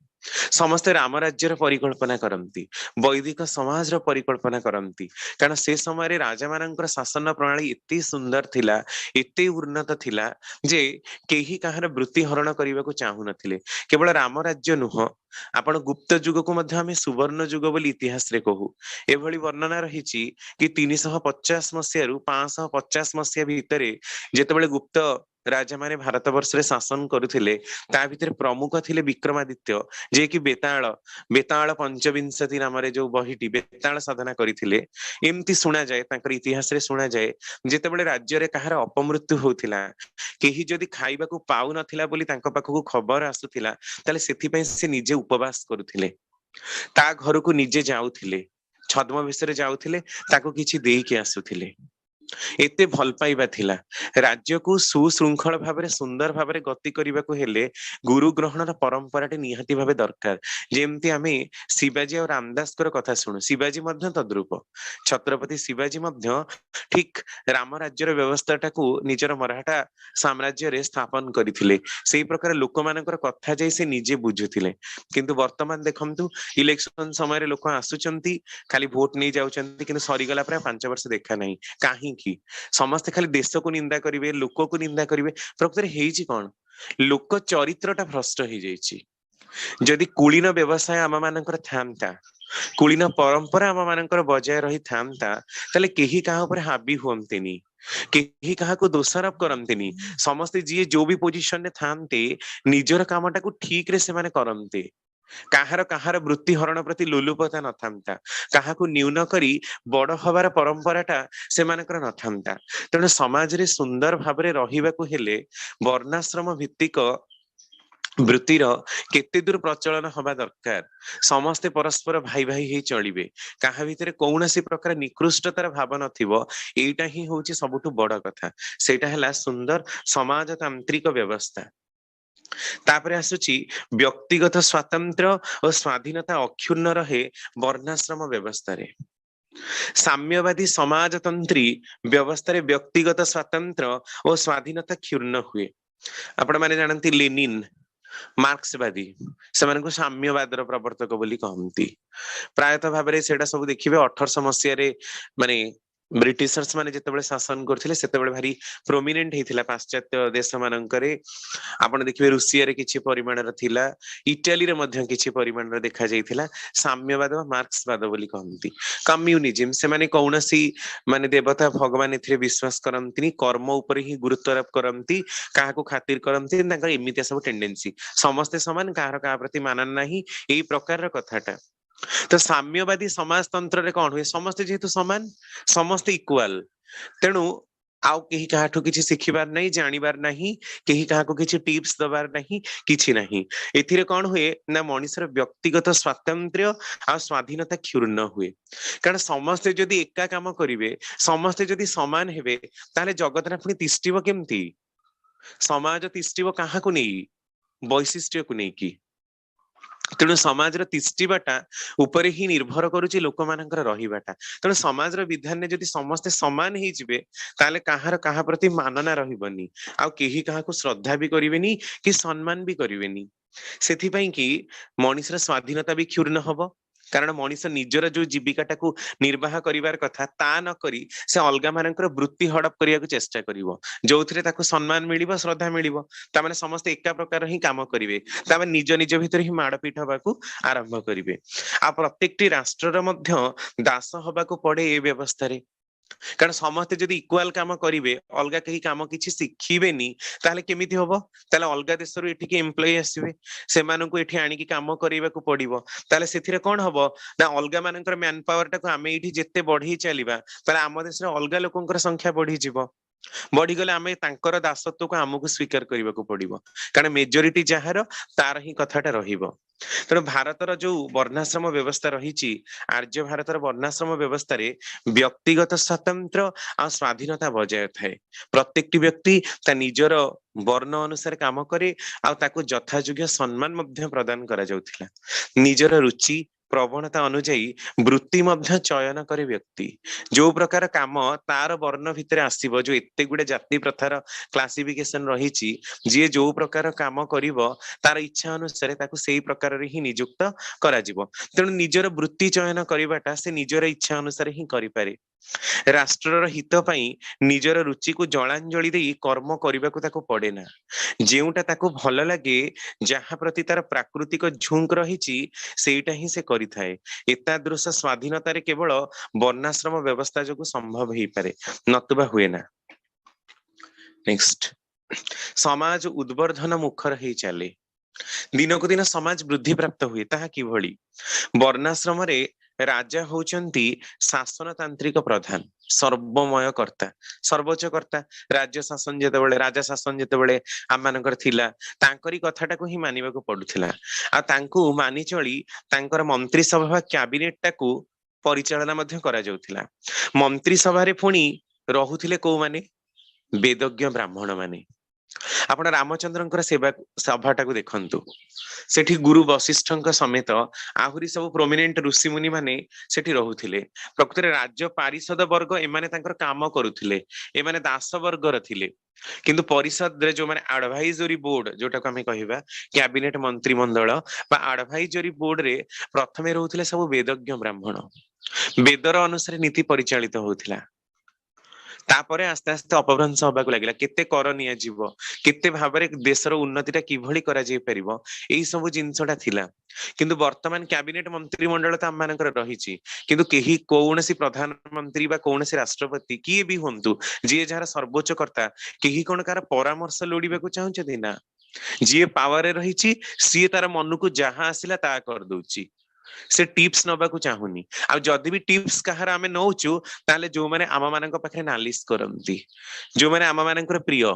ସମସ୍ତେ ରାମ ରାଜ୍ୟର ପରିକଳ୍ପନା କରନ୍ତି, ବୈଦିକ ସମାଜର ପରିକଳ୍ପନା କରନ୍ତି, କାରଣ ସେ ସମୟରେ ରାଜା ମାନଙ୍କର ଶାସନ ପ୍ରଣାଳୀ ଏତେ ସୁନ୍ଦର ଥିଲା, ଏତେ ଉନ୍ନତ ଥିଲା ଯେ କେହି କାହାର ବୃତ୍ତି ହରଣ କରିବାକୁ ଚାହୁଁନଥିଲେ। କେବଳ ରାମ ରାଜ୍ୟ ନୁହଁ, ଆପଣ ଗୁପ୍ତ ଯୁଗକୁ ମଧ୍ୟ ଆମେ ସୁବର୍ଣ୍ଣ ଯୁଗ ବୋଲି ଇତିହାସରେ କହୁ। ଏଭଳି ବର୍ଣ୍ଣନା ରହିଛି କି 350 ମସିହାରୁ 550 ମସିହା ଭିତରେ ଯେତେବେଳେ ଗୁପ୍ତ ରାଜା ମାନେ ଭାରତ ବର୍ଷରେ ଶାସନ କରୁଥିଲେ, ତା ଭିତରେ ପ୍ରମୁଖ ଥିଲେ ବିକ୍ରମାଦିତ୍ୟ, ଯିଏକି ବେତାଳ ପଞ୍ଚବିଂଶତି ନାମରେ ଯୋଉ ବହିଟି ବେତାଳ ସାଧନା କରିଥିଲେ। ଏମିତି ଶୁଣାଯାଏ, ତାଙ୍କର ଇତିହାସରେ ଶୁଣାଯାଏ, ଯେତେବେଳେ ରାଜ୍ୟରେ କାହାର ଅପମୃତ୍ୟୁ ହଉଥିଲା, କେହି ଯଦି ଖାଇବାକୁ ପାଉନଥିଲା ବୋଲି ତାଙ୍କ ପାଖକୁ ଖବର ଆସୁଥିଲା, ତାହେଲେ ସେଥିପାଇଁ ସେ ନିଜେ ଉପବାସ କରୁଥିଲେ, ତା ଘରକୁ ନିଜେ ଯାଉଥିଲେ, ଛଦ୍ମ ବେଶରେ ଯାଉଥିଲେ, ତାକୁ କିଛି ଦେଇକି ଆସୁଥିଲେ। ଏତେ ଭଲ ପାଇବା ଥିଲା। ରାଜ୍ୟକୁ ସୁଶୃଙ୍ଖଳ ଭାବରେ ସୁନ୍ଦର ଭାବରେ ଗତି କରିବାକୁ ହେଲେ ଗୁରୁ ଗ୍ରହଣର ପରମ୍ପରାଟି ନିହାତି ଭାବେ ଦରକାର। ଯେମିତି ଆମେ ଶିବାଜୀ ଆଉ ରାମଦାସଙ୍କର କଥା ଶୁଣୁ, ଶିବାଜୀ ମଧ୍ୟ ତଦ୍ରୁପ। ଛତ୍ରପତି ଶିବାଜୀ ମଧ୍ୟ ଠିକ ରାମ ରାଜ୍ୟର ବ୍ୟବସ୍ଥାଟାକୁ ନିଜର ମରାଠା ସାମ୍ରାଜ୍ୟରେ ସ୍ଥାପନ କରିଥିଲେ। ସେଇ ପ୍ରକାର ଲୋକମାନଙ୍କର କଥା ଯାଇ ସେ ନିଜେ ବୁଝୁଥିଲେ। କିନ୍ତୁ ବର୍ତ୍ତମାନ ଦେଖନ୍ତୁ, ଇଲେକ୍ସନ ସମୟରେ ଲୋକ ଆସୁଛନ୍ତି, ଖାଲି ଭୋଟ ନେଇ ଯାଉଛନ୍ତି, କିନ୍ତୁ ସରିଗଲା ପରେ 5 ବର୍ଷ ଦେଖା ନାହିଁ। କାହିଁକି? ସମସ୍ତେ ଖାଲି ଦେଶକୁ ନିନ୍ଦା କରିବେ, ଲୋକକୁ ନିନ୍ଦା କରିବେ। ପ୍ରକୃତରେ ହେଇଛି କଣ? ଲୋକ ଚରିତ୍ରଟା ଭ୍ରଷ୍ଟ ହେଇଯାଇଛି। ଯଦି କୁଳୀନ ବ୍ୟବସାୟ ଆମ ମାନଙ୍କର ଥାନ୍ତା, କୁଳୀନ ପରମ୍ପରା ଆମ ମାନଙ୍କର ବଜାୟ ରହିଥାନ୍ତା, ତାହେଲେ କେହି କାହା ଉପରେ ହାବି ହୁଅନ୍ତିନି, କେହି କାହାକୁ ଦୋଷାରୋପ କରନ୍ତିନି। ସମସ୍ତେ ଯିଏ ଯୋଉ ବି ପୋଜିସନରେ ଥାନ୍ତେ, ନିଜର କାମଟାକୁ ଠିକ ରେ ସେମାନେ କରନ୍ତେ। କାହାର ବୃତ୍ତି ହରଣ ପ୍ରତି ଲୋଲୁପତା ନଥାନ୍ତା, କାହାକୁ ନ୍ୟୁନ କରି ବଡ ହବାର ପରମ୍ପରାଟା ସେମାନଙ୍କର ନଥାନ୍ତା। ତେଣୁ ସମାଜରେ ସୁନ୍ଦର ଭାବରେ ରହିବାକୁ ହେଲେ ବର୍ଣ୍ଣାଶ୍ରମ ଭିତ୍ତିକ ବୃତ୍ତିର କେତେ ଦୂର ପ୍ରଚଳନ ହବା ଦରକାର। ସମସ୍ତେ ପରସ୍ପର ଭାଇ ଭାଇ ହେଇ ଚଳିବେ, କାହା ଭିତରେ କୌଣସି ପ୍ରକାର ନିକୃଷ୍ଟତାର ଭାବ ନଥିବ। ଏଇଟା ହିଁ ହଉଛି ସବୁଠୁ ବଡ କଥା। ସେଇଟା ହେଲା ସୁନ୍ଦର ସମାଜତାନ୍ତ୍ରିକ ବ୍ୟବସ୍ଥା। ତାପରେ ଆସୁଛି ବ୍ୟକ୍ତିଗତ ସ୍ୱାତନ୍ତ୍ର୍ୟ ଓ ସ୍ୱାଧୀନତା ଅକ୍ଷୁର୍ଣ୍ଣ ରହେ ବର୍ଣ୍ଣାଶ୍ରମ ବ୍ୟବସ୍ଥାରେ। ସାମ୍ୟବାଦୀ ସମାଜତନ୍ତ୍ରୀ ବ୍ୟବସ୍ଥାରେ ବ୍ୟକ୍ତିଗତ ସ୍ୱାତନ୍ତ୍ର୍ୟ ଓ ସ୍ୱାଧୀନତା କ୍ଷୁର୍ଣ୍ଣ ହୁଏ। ଆପଣ ମାନେ ଜାଣନ୍ତି ଲେନିନ, ମାର୍କ୍ସବାଦୀ, ସେମାନଙ୍କୁ ସାମ୍ୟବାଦର ପ୍ରବର୍ତ୍ତକ ବୋଲି କହନ୍ତି। ପ୍ରାୟତଃ ଭାବରେ ସେଇଟା ସବୁ ଦେଖିବେ 1800 ମସିହାରେ, ମାନେ ବ୍ରିଟିଶର୍ସ ମାନେ ଯେତେବେଳେ ଶାସନ କରୁଥିଲେ, ସେତେବେଳେ ଭାରି ପ୍ରୋମିନେଣ୍ଟ ହେଇଥିଲା ପାଶ୍ଚାତ୍ୟ ଦେଶ ମାନଙ୍କରେ। ଆପଣ ଦେଖିବେ ରୁଷିଆରେ କିଛି ପରିମାଣର ଥିଲା, ଇଟାଲୀରେ ମଧ୍ୟ କିଛି ପରିମାଣର ଦେଖାଯାଇଥିଲା। ସାମ୍ୟବାଦ ବା ମାର୍କ୍ସବାଦ ବୋଲି କହନ୍ତି। କମ୍ୟୁନିଜିମ, ସେମାନେ କୌଣସି ମାନେ ଦେବତା ଭଗବାନ ଏଥିରେ ବିଶ୍ୱାସ କରନ୍ତିନି, କର୍ମ ଉପରେ ହିଁ ଗୁରୁତ୍ୱ ଆରୋପ କରନ୍ତି, କାହାକୁ ଖାତିର କରନ୍ତି, ତାଙ୍କର ଏମିତିଆ ସବୁ ଟେଣ୍ଡେନ୍ସି। ସମସ୍ତେ ସମାନ, କାହାର କାହା ପ୍ରତି ମାନନ ନାହିଁ, ଏଇ ପ୍ରକାରର କଥାଟା। ତ ସାମ୍ୟବାଦୀ ସମାଜତନ୍ତ୍ରରେ କଣ ହୁଏ? ସମସ୍ତେ ଯେହେତୁ ସମାନ, ସମସ୍ତେ ଇକ୍ୱାଲ, ତେଣୁ ଆଉ କେହି କାହାଠୁ କିଛି ଶିଖିବାର ନାହିଁ, ଜାଣିବାର ନାହିଁ, କେହି କାହାକୁ କିଛି ଟିପ୍ସ ଦବାର ନାହିଁ, କିଛି ନାହିଁ। ଏଥିରେ କଣ ହୁଏ ନା ମଣିଷର ବ୍ୟକ୍ତିଗତ ସ୍ୱାତନ୍ତ୍ର୍ୟ ଆଉ ସ୍ୱାଧୀନତା କ୍ଷୁର୍ଣ୍ଣ ହୁଏ। କାରଣ ସମସ୍ତେ ଯଦି ଏକା କାମ କରିବେ, ସମସ୍ତେ ଯଦି ସମାନ ହେବେ, ତାହେଲେ ଜଗତଟା ପୁଣି ତିଷ୍ଠିବ କେମିତି? ସମାଜ ତିଷ୍ଠିବ କାହାକୁ ନେଇ? ବୈଶିଷ୍ଟ୍ୟକୁ ନେଇକି। ତେଣୁ ସମାଜର ତିଷ୍ଠିବାଟା ଉପରେ ହିଁ ନିର୍ଭର କରୁଛି ଲୋକମାନଙ୍କର ରହିବାଟା। ତେଣୁ ସମାଜର ବିଧାନରେ ଯଦି ସମସ୍ତେ ସମାନ ହେଇଯିବେ, ତାହେଲେ କାହାର କାହା ପ୍ରତି ମାନନା ରହିବନି, ଆଉ କେହି କାହାକୁ ଶ୍ରଦ୍ଧା ବି କରିବେନି କି ସମ୍ମାନ ବି କରିବେନି। ସେଥିପାଇଁ କି ମଣିଷର ସ୍ୱାଧୀନତା ବି କ୍ଷୁର୍ଣ୍ଣ ହବ, କାରଣ ମଣିଷ ନିଜର ଯୋଉ ଜୀବିକାଟାକୁ ନିର୍ବାହ କରିବାର କଥା ତା ନ କରି ସେ ଅଲଗା ମାନଙ୍କର ବୃତ୍ତି ହଡପ କରିବାକୁ ଚେଷ୍ଟା କରିବ, ଯୋଉଥିରେ ତାକୁ ସମ୍ମାନ ମିଳିବ, ଶ୍ରଦ୍ଧା ମିଳିବ। ତାମାନେ ସମସ୍ତେ ଏକା ପ୍ରକାର ହିଁ କାମ କରିବେ, ତାମାନେ ନିଜ ନିଜ ଭିତରେ ହିଁ ମାଡପିଠ ହବାକୁ ଆରମ୍ଭ କରିବେ। ଆଉ ପ୍ରତ୍ୟେକଟି ରାଷ୍ଟ୍ରର ମଧ୍ୟ ଦାସ ହବାକୁ ପଡେ ଏ ବ୍ୟବସ୍ଥାରେ। କାରଣ ସମସ୍ତେ ଯଦି ଇକ୍ୱାଲ କାମ କରିବେ, ଅଲଗା କେହି କାମ କିଛି ଶିଖିବେନି, ତାହେଲେ କେମିତି ହବ? ତାହେଲେ ଅଲଗା ଦେଶରୁ ଏଠିକି ଏମ୍ପ୍ଲୟି ଆସିବେ, ସେମାନଙ୍କୁ ଏଠି ଆଣିକି କାମ କରିବାକୁ ପଡିବ। ତାହେଲେ ସେଥିରେ କଣ ହବ ନା, ଅଲଗା ମାନଙ୍କର ମ୍ୟାନ ପାୱାର ଟାକୁ ଆମେ ଏଇଠି ଯେତେ ବଢେଇ ଚାଲିବା, ତାହେଲେ ଆମ ଦେଶରେ ଅଲଗା ଲୋକଙ୍କର ସଂଖ୍ୟା ବଢିଯିବ। ବଢିଗଲେ ଆମେ ତାଙ୍କର ଦାସତ୍ୱକୁ ଆମକୁ ସ୍ୱୀକାର କରିବାକୁ ପଡିବ, କାରଣ ମେଜରିଟି ଯାହାର ତାର ହିଁ କଥାଟା ରହିବ। ତେଣୁ ଭାରତର ଯୋଉ ବର୍ଣ୍ଣାଶ୍ରମ ବ୍ୟବସ୍ଥା ରହିଛି, ଆର୍ଯ୍ୟ ଭାରତର ବର୍ଣ୍ଣାଶ୍ରମ ବ୍ୟବସ୍ଥାରେ ବ୍ୟକ୍ତିଗତ ସ୍ୱାତନ୍ତ୍ର୍ୟ ଆଉ ସ୍ୱାଧୀନତା ବଜାୟ ଥାଏ। ପ୍ରତ୍ୟେକଟି ବ୍ୟକ୍ତି ତା ନିଜର ବର୍ଣ୍ଣ ଅନୁସାରେ କାମ କରେ, ଆଉ ତାକୁ ଯଥାଯୋଗ୍ୟ ସମ୍ମାନ ମଧ୍ୟ ପ୍ରଦାନ କରାଯାଉଥିଲା। ନିଜର ରୁଚି ପ୍ରବଣତା ଅନୁଯାୟୀ ବୃତ୍ତି ମଧ୍ୟ ଚୟନ କରେ ବ୍ୟକ୍ତି। ଯୋଉ ପ୍ରକାର କାମ ତାର ବର୍ଣ୍ଣ ଭିତରେ ଆସିବ, ଯୋଉ ଏତେ ଗୁଡେ ଜାତି ପ୍ରଥାର କ୍ଲାସିଫିକେସନ ରହିଛି, ଯିଏ ଯୋଉ ପ୍ରକାର କାମ କରିବ ତାର ଇଚ୍ଛା ଅନୁସାରେ ତାକୁ ସେଇ ପ୍ରକାରରେ ହିଁ ନିଯୁକ୍ତ କରାଯିବ। ତେଣୁ ନିଜର ବୃତ୍ତି ଚୟନ କରିବାଟା ସେ ନିଜର ଇଚ୍ଛା ଅନୁସାରେ ହିଁ କରିପାରେ। ରାଷ୍ଟ୍ରର ହିତ ପାଇଁ ନିଜର ରୁଚିକୁ ଜଳାଞ୍ଜଳି ଦେଇ କର୍ମ କରିବାକୁ ତାକୁ ପଡେ ନା। ଯେଉଁଟା ତାକୁ ଭଲ ଲାଗେ, ଯାହା ପ୍ରତି ତାର ପ୍ରାକୃତିକ ଝୁଙ୍କ ରହିଛି, ସେଇଟା ହିଁ ସେ କରିଥାଏ। ଏତାଦୃଶ ସ୍ୱାଧୀନତାରେ କେବଳ ବର୍ଣ୍ଣାଶ୍ରମ ବ୍ୟବସ୍ଥା ଯୋଗୁଁ ସମ୍ଭବ ହେଇପାରେ, ନତୁବା ହୁଏ ନା। ନେକ୍ସଟ, ସମାଜ ଉଦ୍ବର୍ଦ୍ଧନ ମୁଖର ହେଇ ଚାଲେ। ଦିନକୁ ଦିନ ସମାଜ ବୃଦ୍ଧି ପ୍ରାପ୍ତ ହୁଏ, ତାହା କିଭଳି? ବର୍ଣ୍ଣାଶ୍ରମରେ ରାଜା ହଉଛନ୍ତି ଶାସନତାନ୍ତ୍ରିକ ପ୍ରଧାନ, ସର୍ବମୟ କର୍ତ୍ତା, ସର୍ବୋଚ୍ଚ କର୍ତ୍ତା। ରାଜ୍ୟ ଶାସନ ଯେତେବେଳେ, ରାଜା ଶାସନ ଯେତେବେଳେ ଆମମାନଙ୍କର ଥିଲା, ତାଙ୍କରି କଥାଟାକୁ ହିଁ ମାନିବାକୁ ପଡୁଥିଲା। ଆଉ ତାଙ୍କୁ ମାନି ଚଳି ତାଙ୍କର ମନ୍ତ୍ରୀ ସଭା ବା କ୍ୟାବିନେଟ ଟାକୁ ପରିଚାଳନା ମଧ୍ୟ କରାଯାଉଥିଲା। ମନ୍ତ୍ରୀ ସଭାରେ ପୁଣି ରହୁଥିଲେ କୋଉମାନେ? ବେଦଜ୍ଞ ବ୍ରାହ୍ମଣ ମାନେ। ଆପଣ ରାମଚନ୍ଦ୍ରଙ୍କର ସେବା ସଭାଟାକୁ ଦେଖନ୍ତୁ, ସେଠି ଗୁରୁ ବଶିଷ୍ଠଙ୍କ ସମେତ ଆହୁରି ସବୁ ପ୍ରୋମିନେଣ୍ଟ ଋଷିମୁନି ମାନେ ସେଠି ରହୁଥିଲେ। ପ୍ରକୃତରେ ରାଜ୍ୟ ପାରିଷଦ ବର୍ଗ ଏମାନେ ତାଙ୍କର କାମ କରୁଥିଲେ, ଏମାନେ ଦାସ ବର୍ଗର ଥିଲେ। କିନ୍ତୁ ପରିଷଦରେ ଯୋଉମାନେ ଆଡଭାଇଜରୀ ବୋର୍ଡ, ଯୋଉଟାକୁ ଆମେ କହିବା କ୍ୟାବିନେଟ ମନ୍ତ୍ରିମଣ୍ଡଳ ବା ଆଡଭାଇଜରୀ ବୋର୍ଡରେ ପ୍ରଥମେ ରହୁଥିଲେ ସବୁ ବେଦଜ୍ଞ ବ୍ରାହ୍ମଣ। ବେଦର ଅନୁସାରେ ନୀତି ପରିଚାଳିତ ହଉଥିଲା। ତାପରେ ଆସ୍ତେ ଆସ୍ତେ ଅପଭ୍ରଂଶ ହବାକୁ ଲାଗିଲା। କେତେ କର ନିଆଯିବ, କେତେ ଭାବରେ ଦେଶର ଉନ୍ନତିଟା କିଭଳି କରାଯାଇ ପାରିବ, ଏଇ ସବୁ ଜିନିଷଟା ଥିଲା। କିନ୍ତୁ ବର୍ତ୍ତମାନ କ୍ୟାବିନେଟ ମନ୍ତ୍ରିମଣ୍ଡଳ ତ ଆମମାନଙ୍କର ରହିଛି, କିନ୍ତୁ କେହି କୌଣସି ପ୍ରଧାନମନ୍ତ୍ରୀ ବା କୌଣସି ରାଷ୍ଟ୍ରପତି କିଏ ବି ହୁଅନ୍ତୁ, ଯିଏ ଯାହାର ସର୍ବୋଚ୍ଚ କର୍ତ୍ତା, କେହି କଣ କାହାର ପରାମର୍ଶ ଲୋଡିବାକୁ ଚାହୁଁଛନ୍ତି? ନା। ଯିଏ ପାୱାରରେ ରହିଛି ସିଏ ତାର ମନକୁ ଯାହା ଆସିଲା ତାହା କରିଦଉଛି, ସେ ଟିପ୍ସ ନବାକୁ ଚାହୁଁନି। ଆଉ ଯଦି ବି ଟିପ୍ସ କାହାର ଆମେ ନଉଛୁ, ତାହେଲେ ଯୋଉମାନେ ଆମ ମାନଙ୍କ ପାଖରେ ନାଲିଶ କରନ୍ତି, ଯୋଉମାନେ ଆମ ମାନଙ୍କର ପ୍ରିୟ,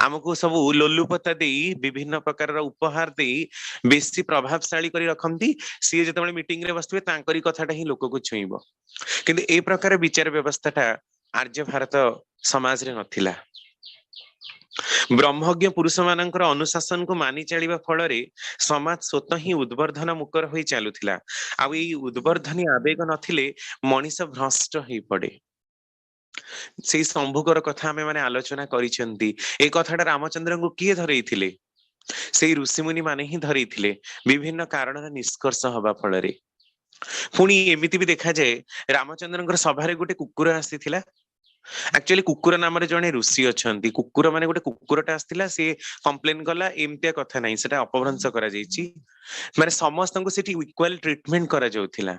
ଆମକୁ ସବୁ ଲୋଲୁପତା ଦେଇ ବିଭିନ୍ନ ପ୍ରକାରର ଉପହାର ଦେଇ ବେଶୀ ପ୍ରଭାବଶାଳୀ କରି ରଖନ୍ତି, ସିଏ ଯେତେବେଳେ ମିଟିଂ ରେ ବସିଥିବେ ତାଙ୍କରି କଥାଟା ହିଁ ଲୋକକୁ ଛୁଇଁବ। କିନ୍ତୁ ଏ ପ୍ରକାର ବିଚାର ବ୍ୟବସ୍ଥାଟା ଆର୍ଯ୍ୟ ଭାରତ ସମାଜରେ ନଥିଲା। ବ୍ରହ୍ମଜ୍ଞ ପୁରୁଷ ମାନଙ୍କର ଅନୁଶାସନକୁ ମାନି ଚାଲିବା ଫଳରେ ସମାଜ ସ୍ୱତଃ ହିଁ ଉଦ୍ବର୍ଦ୍ଧନ ମୁଖର ହୋଇ ଚାଲୁଥିଲା। ଆଉ ଏଇ ଉଦ୍ବର୍ଦ୍ଧନୀ ଆବେଗ ନଥିଲେ ମଣିଷ ଭ୍ରଷ୍ଟ ହେଇପଡେ। ସେଇ ଶମ୍ଭୁକର କଥା ଆମେ ମାନେ ଆଲୋଚନା କରିଛନ୍ତି। ଏ କଥାଟା ରାମଚନ୍ଦ୍ରଙ୍କୁ କିଏ ଧରେଇଥିଲେ? ସେଇ ଋଷିମୁନି ମାନେ ହିଁ ଧରେଇଥିଲେ, ବିଭିନ୍ନ କାରଣର ନିଷ୍କର୍ଷ ହବା ଫଳରେ। ପୁଣି ଏମିତି ବି ଦେଖାଯାଏ, ରାମଚନ୍ଦ୍ରଙ୍କର ସଭାରେ ଗୋଟେ କୁକୁର ଆସିଥିଲା। ଆକ୍ଚୁଆଲି କୁକୁର ନାମରେ ଜଣେ ଋଷି ଅଛନ୍ତି। କୁକୁର ମାନେ ଗୋଟେ କୁକୁରଟା ଆସିଥିଲା, ସିଏ କମ୍ପ୍ଲେନ କଲା, ଏମିତିଆ କଥା ନାହିଁ, ସେଟା ଅପଭ୍ରଂଶ କରାଯାଇଛି। ମାନେ ସମସ୍ତଙ୍କୁ ସେଠି ଇକ୍ୱାଲ ଟ୍ରିଟମେଣ୍ଟ କରାଯାଉଥିଲା।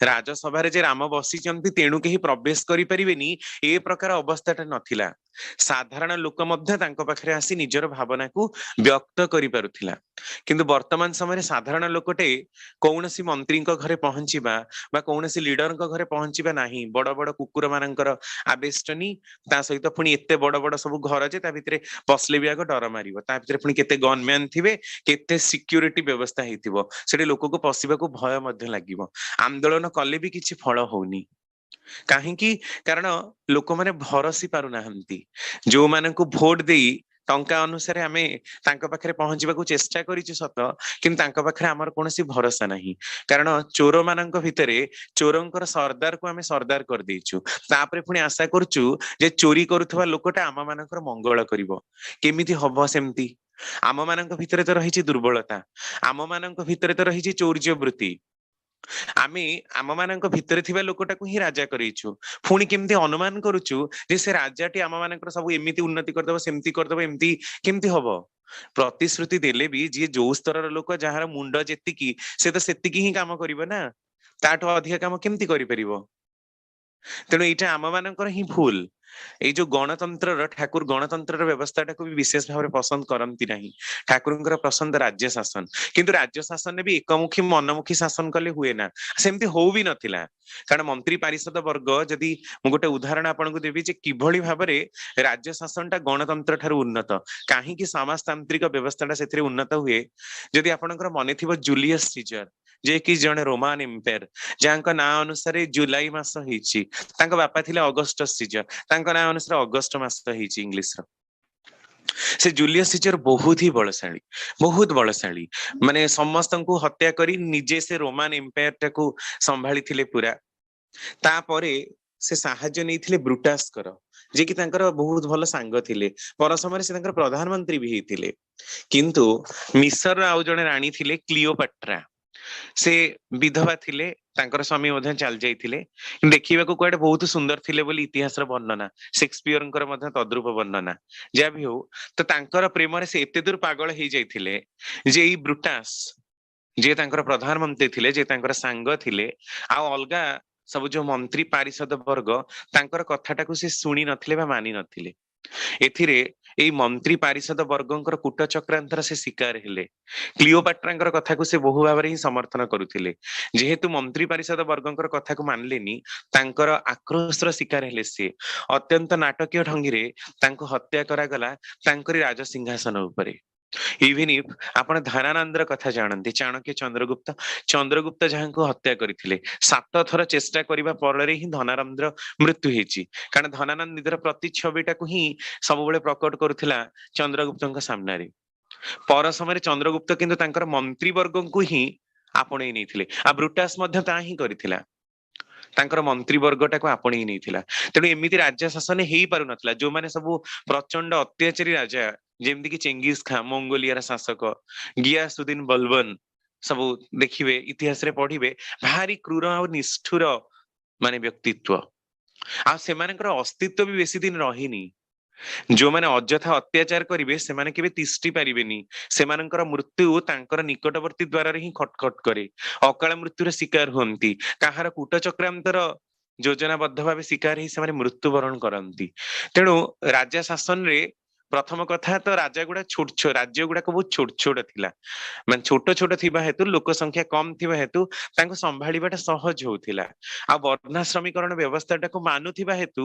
ରାଜସଭାରେ ଯେ ରାମ ବସିଛନ୍ତି ତେଣୁ କେହି ପ୍ରବେଶ କରିପାରିବେନି, ଏ ପ୍ରକାର ଅବସ୍ଥାଟା ନଥିଲା। ସାଧାରଣ ଲୋକ ମଧ୍ୟ ତାଙ୍କ ପାଖରେ ଆସି ନିଜର ଭାବନାକୁ ବ୍ୟକ୍ତ କରିପାରୁଥିଲା। କିନ୍ତୁ ବର୍ତ୍ତମାନ ସମୟରେ ସାଧାରଣ ଲୋକଟେ କୌଣସି ମନ୍ତ୍ରୀଙ୍କ ଘରେ ପହଞ୍ଚିବା ବା କୌଣସି ଲିଡରଙ୍କ ଘରେ ପହଞ୍ଚିବା ନାହିଁ। ବଡ ବଡ କୁକୁର ମାନଙ୍କର ଆବେଷ୍ଟନୀ, ତା ସହିତ ପୁଣି ଏତେ ବଡ ବଡ ସବୁ ଘର ଯେ ତା ଭିତରେ ପଶିଲେ ବି ଆଗ ଡର ମାରିବ। ତା ଭିତରେ ପୁଣି କେତେ ଗନମ୍ୟାନ ଥିବେ, କେତେ ସିକ୍ୟୁରିଟି ବ୍ୟବସ୍ଥା ହେଇଥିବ, ସେଠି ଲୋକକୁ ପଶିବାକୁ ଭୟ ମଧ୍ୟ ଲାଗିବ। ଆନ୍ଦୋଳନ କଲେ ବି କିଛି ଫଳ ହଉନି। କାହିଁକି? କାରଣ ଲୋକମାନେ ଭରସି ପାରୁନାହାନ୍ତି। ଯୋଉମାନଙ୍କୁ ଭୋଟ ଦେଇ ଟଙ୍କା ଅନୁସାରେ ଆମେ ତାଙ୍କ ପାଖରେ ପହଞ୍ଚିବାକୁ ଚେଷ୍ଟା କରିଛୁ ସତ, କିନ୍ତୁ ତାଙ୍କ ପାଖରେ ଆମର କୌଣସି ଭରସା ନାହିଁ। କାରଣ ଚୋର ମାନଙ୍କ ଭିତରେ ଚୋରଙ୍କର ସର୍ଦ୍ଦାରକୁ ଆମେ ସର୍ଦ୍ଦାର କରିଦେଇଛୁ। ତାପରେ ପୁଣି ଆଶା କରୁଛୁ ଯେ ଚୋରି କରୁଥିବା ଲୋକଟା ଆମ ମାନଙ୍କର ମଙ୍ଗଳ କରିବ। କେମିତି ହବ ସେମିତି? ଆମ ମାନଙ୍କ ଭିତରେ ତ ରହିଛି ଦୁର୍ବଳତା, ଆମ ମାନଙ୍କ ଭିତରେ ତ ରହିଛି ଚୌର୍ଯ୍ୟ ବୃତ୍ତି। ଆମେ ଆମ ମାନଙ୍କ ଭିତରେ ଥିବା ଲୋକଟାକୁ ହିଁ ରାଜା କରିଛୁ, ପୁଣି କେମିତି ଅନୁମାନ କରୁଛୁ ଯେ ସେ ରାଜାଟି ଆମ ମାନଙ୍କର ସବୁ ଏମିତି ଉନ୍ନତି କରିଦବ, ସେମିତି କରିଦବ, ଏମିତି କେମିତି ହବ? ପ୍ରତିଶ୍ରୁତି ଦେଲେ ବି ଯିଏ ଯୋଉ ସ୍ତରର ଲୋକ, ଯାହାର ମୁଣ୍ଡ ଯେତିକି, ସେ ତ ସେତିକି ହିଁ କାମ କରିବ ନା, ତାଠୁ ଅଧିକ କାମ କେମିତି କରିପାରିବ? ତେଣୁ ଏଇଟା ଆମ ମାନଙ୍କର ହିଁ ଭୁଲ। ଏଇ ଯୋଉ ଗଣତନ୍ତ୍ରର, ଠାକୁର ଗଣତନ୍ତ୍ରର ବ୍ୟବସ୍ଥାଟାକୁ ବି ବିଶେଷ ଭାବରେ ପସନ୍ଦ କରନ୍ତି ନାହିଁ। ଠାକୁରଙ୍କର ପସନ୍ଦ ରାଜ୍ୟ ଶାସନ, କିନ୍ତୁ ରାଜ୍ୟ ଶାସନରେ ବି ଏକମୁଖୀ ମନମୁଖୀ ଶାସନ କଲେ ହୁଏ ନା, ସେମିତି ହଉ ବି ନଥିଲା। କାରଣ ମନ୍ତ୍ରୀ ପାରିଷଦ ବର୍ଗ, ଯଦି ମୁଁ ଗୋଟେ ଉଦାହରଣ ଆପଣଙ୍କୁ ଦେବି ଯେ କିଭଳି ଭାବରେ ରାଜ୍ୟ ଶାସନଟା ଗଣତନ୍ତ୍ର ଠାରୁ ଉନ୍ନତ, କାହିଁକି ସମାଜତାନ୍ତ୍ରିକ ବ୍ୟବସ୍ଥାଟା ସେଥିରେ ଉନ୍ନତ ହୁଏ। ଯଦି ଆପଣଙ୍କର ମନେ ଥିବ ଜୁଲିୟସ ସିଜର, ଯେ କି ଜଣେ ରୋମାନ ଏମ୍ପାୟାର, ଯାହାଙ୍କ ନାଁ ଅନୁସାରେ ଜୁଲାଇ ମାସ ହେଇଛି, ତାଙ୍କ ବାପା ଥିଲେ ଅଗଷ୍ଟ ସିଜର, ତାଙ୍କ ନାଁ ଅନୁସାରେ ଅଗଷ୍ଟ ମାସ ହେଇଛି ଇଂଲିଶର। ସେ ଜୁଲିୟସ ସିଜର ବହୁତ ହି ବଳଶାଳୀ, ବହୁତ ବଳଶାଳୀ, ମାନେ ସମସ୍ତଙ୍କୁ ହତ୍ୟା କରି ନିଜେ ସେ ରୋମାନ ଏମ୍ପାୟାର ଟାକୁ ସମ୍ଭାଳିଥିଲେ ପୁରା। ତାପରେ ସେ ସାହାଯ୍ୟ ନେଇଥିଲେ ବ୍ରୁଟାସଙ୍କର, ଯେ କି ତାଙ୍କର ବହୁତ ଭଲ ସାଙ୍ଗ ଥିଲେ, ପର ସମୟରେ ସେ ତାଙ୍କର ପ୍ରଧାନମନ୍ତ୍ରୀ ବି ହେଇଥିଲେ। କିନ୍ତୁ ମିଶରର ଆଉ ଜଣେ ରାଣୀ ଥିଲେ କ୍ଲିଓପାଟ୍ରା, ସେ ବିଧବା ଥିଲେ, ତାଙ୍କର ସ୍ୱାମୀ ମଧ୍ୟ ଚାଲି ଯାଇଥିଲେ, ଦେଖିବାକୁ କୁଆଡେ ବହୁତ ସୁନ୍ଦର ଥିଲେ ବୋଲି ଇତିହାସର ବର୍ଣ୍ଣନା, ସେକ୍ସପିୟରଙ୍କର ମଧ୍ୟ ତଦ୍ରୁପ ବର୍ଣ୍ଣନା। ଯାହା ବି ହଉ, ତ ତାଙ୍କର ପ୍ରେମରେ ସେ ଏତେ ଦୂର ପାଗଳ ହେଇଯାଇଥିଲେ ଯେ ଏଇ ବ୍ରୁଟାସ, ଯିଏ ତାଙ୍କର ପ୍ରଧାନମନ୍ତ୍ରୀ ଥିଲେ, ଯିଏ ତାଙ୍କର ସାଙ୍ଗ ଥିଲେ, ଆଉ ଅଲଗା ସବୁ ଯୋଉ ମନ୍ତ୍ରୀ ପାରିଷଦ ବର୍ଗ, ତାଙ୍କର କଥାଟାକୁ ସେ ଶୁଣି ନଥିଲେ ବା ମାନି ନଥିଲେ। ଏଥିରେ ଏଇ ମନ୍ତ୍ରୀ ପାରିଷଦ ବର୍ଗଙ୍କର କୂଟ ଚକ୍ରାନ୍ତର ସେ ଶିକାର ହେଲେ। କ୍ଲିଓପାଟ୍ରାଙ୍କର କଥାକୁ ସେ ବହୁ ଭାବରେ ହିଁ ସମର୍ଥନ କରୁଥିଲେ। ଯେହେତୁ ମନ୍ତ୍ରୀ ପାରିଷଦ ବର୍ଗଙ୍କର କଥାକୁ ମାନିଲେନି, ତାଙ୍କର ଆକ୍ରୋଶର ଶିକାର ହେଲେ ସେ। ଅତ୍ୟନ୍ତ ନାଟକୀୟ ଢଙ୍ଗିରେ ତାଙ୍କୁ ହତ୍ୟା କରାଗଲା ତାଙ୍କରି ରାଜସିଂହାସନ ଉପରେ। ଇଭିନ୍ ଇଫ୍ ଆପଣ ଧାନାନନ୍ଦର କଥା ଜାଣନ୍ତି, ଚାଣକ୍ୟ ଚନ୍ଦ୍ରଗୁପ୍ତ, ଚନ୍ଦ୍ରଗୁପ୍ତ ଯାହାଙ୍କୁ ହତ୍ୟା କରିଥିଲେ, 7 ଥର ଚେଷ୍ଟା କରିବା ପରେ ହିଁ ଧନାନନ୍ଦର ମୃତ୍ୟୁ ହେଇଛି। କାରଣ ଧନାନନ୍ଦ ନିଜର ପ୍ରତିଛବିଟାକୁ ହିଁ ସବୁବେଳେ ପ୍ରକଟ କରୁଥିଲା ଚନ୍ଦ୍ରଗୁପ୍ତଙ୍କ ସାମ୍ନାରେ। ପର ସମୟରେ ଚନ୍ଦ୍ରଗୁପ୍ତ କିନ୍ତୁ ତାଙ୍କର ମନ୍ତ୍ରୀ ବର୍ଗଙ୍କୁ ହିଁ ଆପଣେଇ ନେଇଥିଲେ, ଆଉ ବ୍ରୁଟାସ ମଧ୍ୟ ତାହା ହିଁ କରିଥିଲା, ତାଙ୍କର ମନ୍ତ୍ରୀ ବର୍ଗଟାକୁ ଆପଣେଇ ନେଇଥିଲା। ତେଣୁ ଏମିତି ରାଜ୍ୟ ଶାସନ ହେଇପାରୁନଥିଲା। ଯୋଉମାନେ ସବୁ ପ୍ରଚଣ୍ଡ ଅତ୍ୟାଚାରୀ ରାଜା, ଯେମିତିକି ଚେଙ୍ଗିସ ଖାଁ, ମଙ୍ଗୋଲିଆର ଶାସକ, ଗିୟାସୁଦ୍ଦିନ ବଲବନ, ସବୁ ଦେଖିବେ ଇତିହାସରେ ପଢିବେ, ଭାରି କ୍ରୂର ଆଉ ନିଷ୍ଠୁର ମାନେ ବ୍ୟକ୍ତିତ୍ବ, ଆଉ ସେମାନଙ୍କର ଅସ୍ତିତ୍ବ ବି ବେଶୀ ଦିନ ରହିନି। ଯୋଉମାନେ ଅଯଥା ଅତ୍ୟାଚାର କରିବେ ସେମାନେ କେବେ ତିଷ୍ଠି ପାରିବେନି, ସେମାନଙ୍କର ମୃତ୍ୟୁ ତାଙ୍କର ନିକଟବର୍ତ୍ତୀ ଦ୍ୱାରରେ ହିଁ ଖଟଖଟ କରେ, ଅକାଳ ମୃତ୍ୟୁର ଶିକାର ହୁଅନ୍ତି, କାହାର କୂଟ ଚକ୍ରାନ୍ତର ଯୋଜନାବଦ୍ଧ ଭାବେ ଶିକାର ହେଇ ସେମାନେ ମୃତ୍ୟୁବରଣ କରନ୍ତି। ତେଣୁ ରାଜା ଶାସନରେ ପ୍ରଥମ କଥା ତ ରାଜା ଗୁଡା ରାଜ୍ୟ ଗୁଡାକ ବହୁତ ଛୋଟ ଛୋଟ ଥିଲା, ମାନେ ଛୋଟ ଛୋଟ ଥିବା ହେତୁ, ଲୋକ ସଂଖ୍ୟା କମ ଥିବା ହେତୁ ତାଙ୍କୁ ସମ୍ଭାଳିବାଟା ସହଜ ହଉଥିଲା। ଆଉ ବର୍ଣ୍ଣାଶ୍ରମୀକରଣ ବ୍ୟବସ୍ଥାଟାକୁ ମାନୁଥିବା ହେତୁ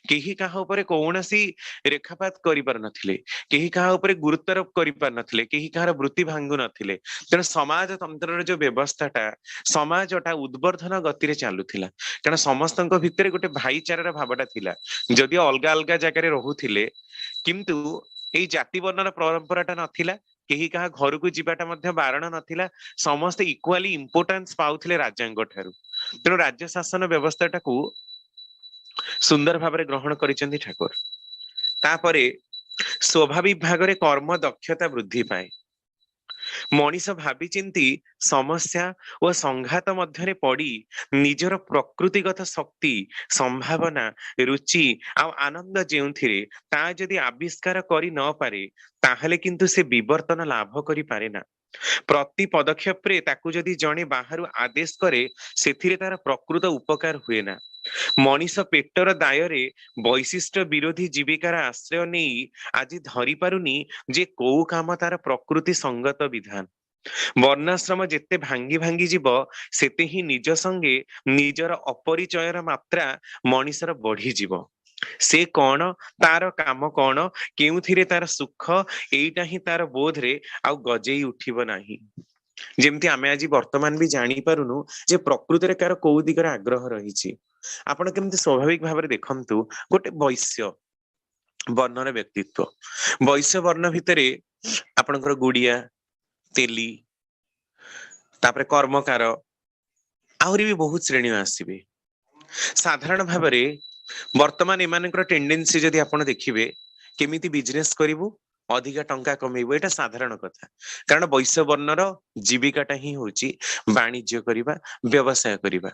କେହି କାହା ଉପରେ କୌଣସି ରେଖାପାତ କରିପାରୁନଥିଲେ, କେହି କାହା ଉପରେ ଗୁରୁତ୍ୱାରୋପ କରିପାରୁନଥିଲେ, କେହି କାହାର ବୃତ୍ତି ଭାଙ୍ଗୁ ନଥିଲେ। ତେଣୁ ସମାଜତନ୍ତ୍ରର ଯୋଉ ବ୍ୟବସ୍ଥାଟା, ସମାଜଟା ଉଦ୍ବର୍ଦ୍ଧନ ଗତିରେ ଚାଲୁଥିଲା, କାରଣ ସମସ୍ତଙ୍କ ଭିତରେ ଗୋଟେ ଭାଇଚାରାର ଭାବଟା ଥିଲା। ଯଦିଓ ଅଲଗା ଅଲଗା ଜାଗାରେ ରହୁଥିଲେ, କିନ୍ତୁ ଏଇ ଜାତି ବର୍ଣ୍ଣର ପରମ୍ପରାଟା ନଥିଲା, କେହି କାହା ଘରକୁ ଯିବାଟା ମଧ୍ୟ ବାରଣ ନଥିଲା, ସମସ୍ତେ ଇକ୍ୱାଲି ଇମ୍ପୋର୍ଟାନ୍ସ ପାଉଥିଲେ ରାଜାଙ୍କ ଠାରୁ। ତେଣୁ ରାଜ୍ୟ ଶାସନ ବ୍ୟବସ୍ଥାଟାକୁ ସୁନ୍ଦର ଭାବରେ ଗ୍ରହଣ କରିଛନ୍ତି ଠାକୁର। ତାପରେ ସ୍ୱାଭାବିକ ଭାବରେ କର୍ମ ଦକ୍ଷତା ବୃଦ୍ଧି ପାଏ। ମଣିଷ ଭାବିଚିନ୍ତି ସମସ୍ୟା ଓ ସଂଘାତ ମଧ୍ୟରେ ପଡି ନିଜର ପ୍ରକୃତିଗତ ଶକ୍ତି, ସମ୍ଭାବନା, ରୁଚି ଆଉ ଆନନ୍ଦ ଯେଉଁଥିରେ, ତା ଯଦି ଆବିଷ୍କାର କରି ନ ପାରେ, ତାହେଲେ କିନ୍ତୁ ସେ ବିବର୍ତ୍ତନ ଲାଭ କରିପାରେ ନା। ପ୍ରତି ପଦକ୍ଷେପରେ ତାକୁ ଯଦି ଜଣେ ବାହାରୁ ଆଦେଶ କରେ, ସେଥିରେ ତାର ପ୍ରକୃତ ଉପକାର ହୁଏ ନା। ମଣିଷ ପେଟର ଦାୟରେ ବୈଶିଷ୍ଟ୍ୟ ବିରୋଧୀ ଜୀବିକାର ଆଶ୍ରୟ ନେଇ ଆଜି ଧରି ପାରୁନି ଯେ କୋଉ କାମ ତାର ପ୍ରକୃତି ସଙ୍ଗତ ବିଧାନ। ବର୍ଣ୍ଣାଶ୍ରମ ଯେତେ ଭାଙ୍ଗି ଭାଙ୍ଗି ଯିବ, ସେତେ ହିଁ ନିଜ ସଙ୍ଗେ ନିଜର ଅପରିଚୟର ମାତ୍ରା ମଣିଷର ବଢିଯିବ। ସେ କଣ, ତାର କାମ କଣ, କେଉଁଥିରେ ତାର ସୁଖ, ଏଇଟା ହିଁ ତାର ବୋଧରେ ଆଉ ଗଜେଇ ଉଠିବ ନାହିଁ। ଯେମିତି ଆମେ ଆଜି ବର୍ତ୍ତମାନ ବି ଜାଣିପାରୁନୁ ଯେ ପ୍ରକୃତରେ କାହାର କୋଉ ଦିଗରେ ଆଗ୍ରହ ରହିଛି। ଆପଣ କେମିତି ସ୍ୱାଭାବିକ ଭାବରେ ଦେଖନ୍ତୁ, ଗୋଟେ ବୈଶ୍ୟ ବର୍ଣ୍ଣର ବ୍ୟକ୍ତିତ୍ବ, ବୈଶ୍ୟ ବର୍ଣ୍ଣ ଭିତରେ ଆପଣଙ୍କର ଗୁଡିଆ, ତେଲି, ତାପରେ କର୍ମକାର, ଆହୁରି ବି ବହୁତ ଶ୍ରେଣୀ ଆସିବେ। ସାଧାରଣ ଭାବରେ ବର୍ତ୍ତମାନ ଏମାନଙ୍କର ଟେଣ୍ଡେନ୍ସି ଯଦି ଆପଣ ଦେଖିବେ, କେମିତି ବିଜନେସ କରିବୁ, अधिका टंका कमेइबो एटा साधारण कथा कारण वैश्य वर्णर जीविकाटा ही होची वाणिज्य करिबा व्यवसाय करिबा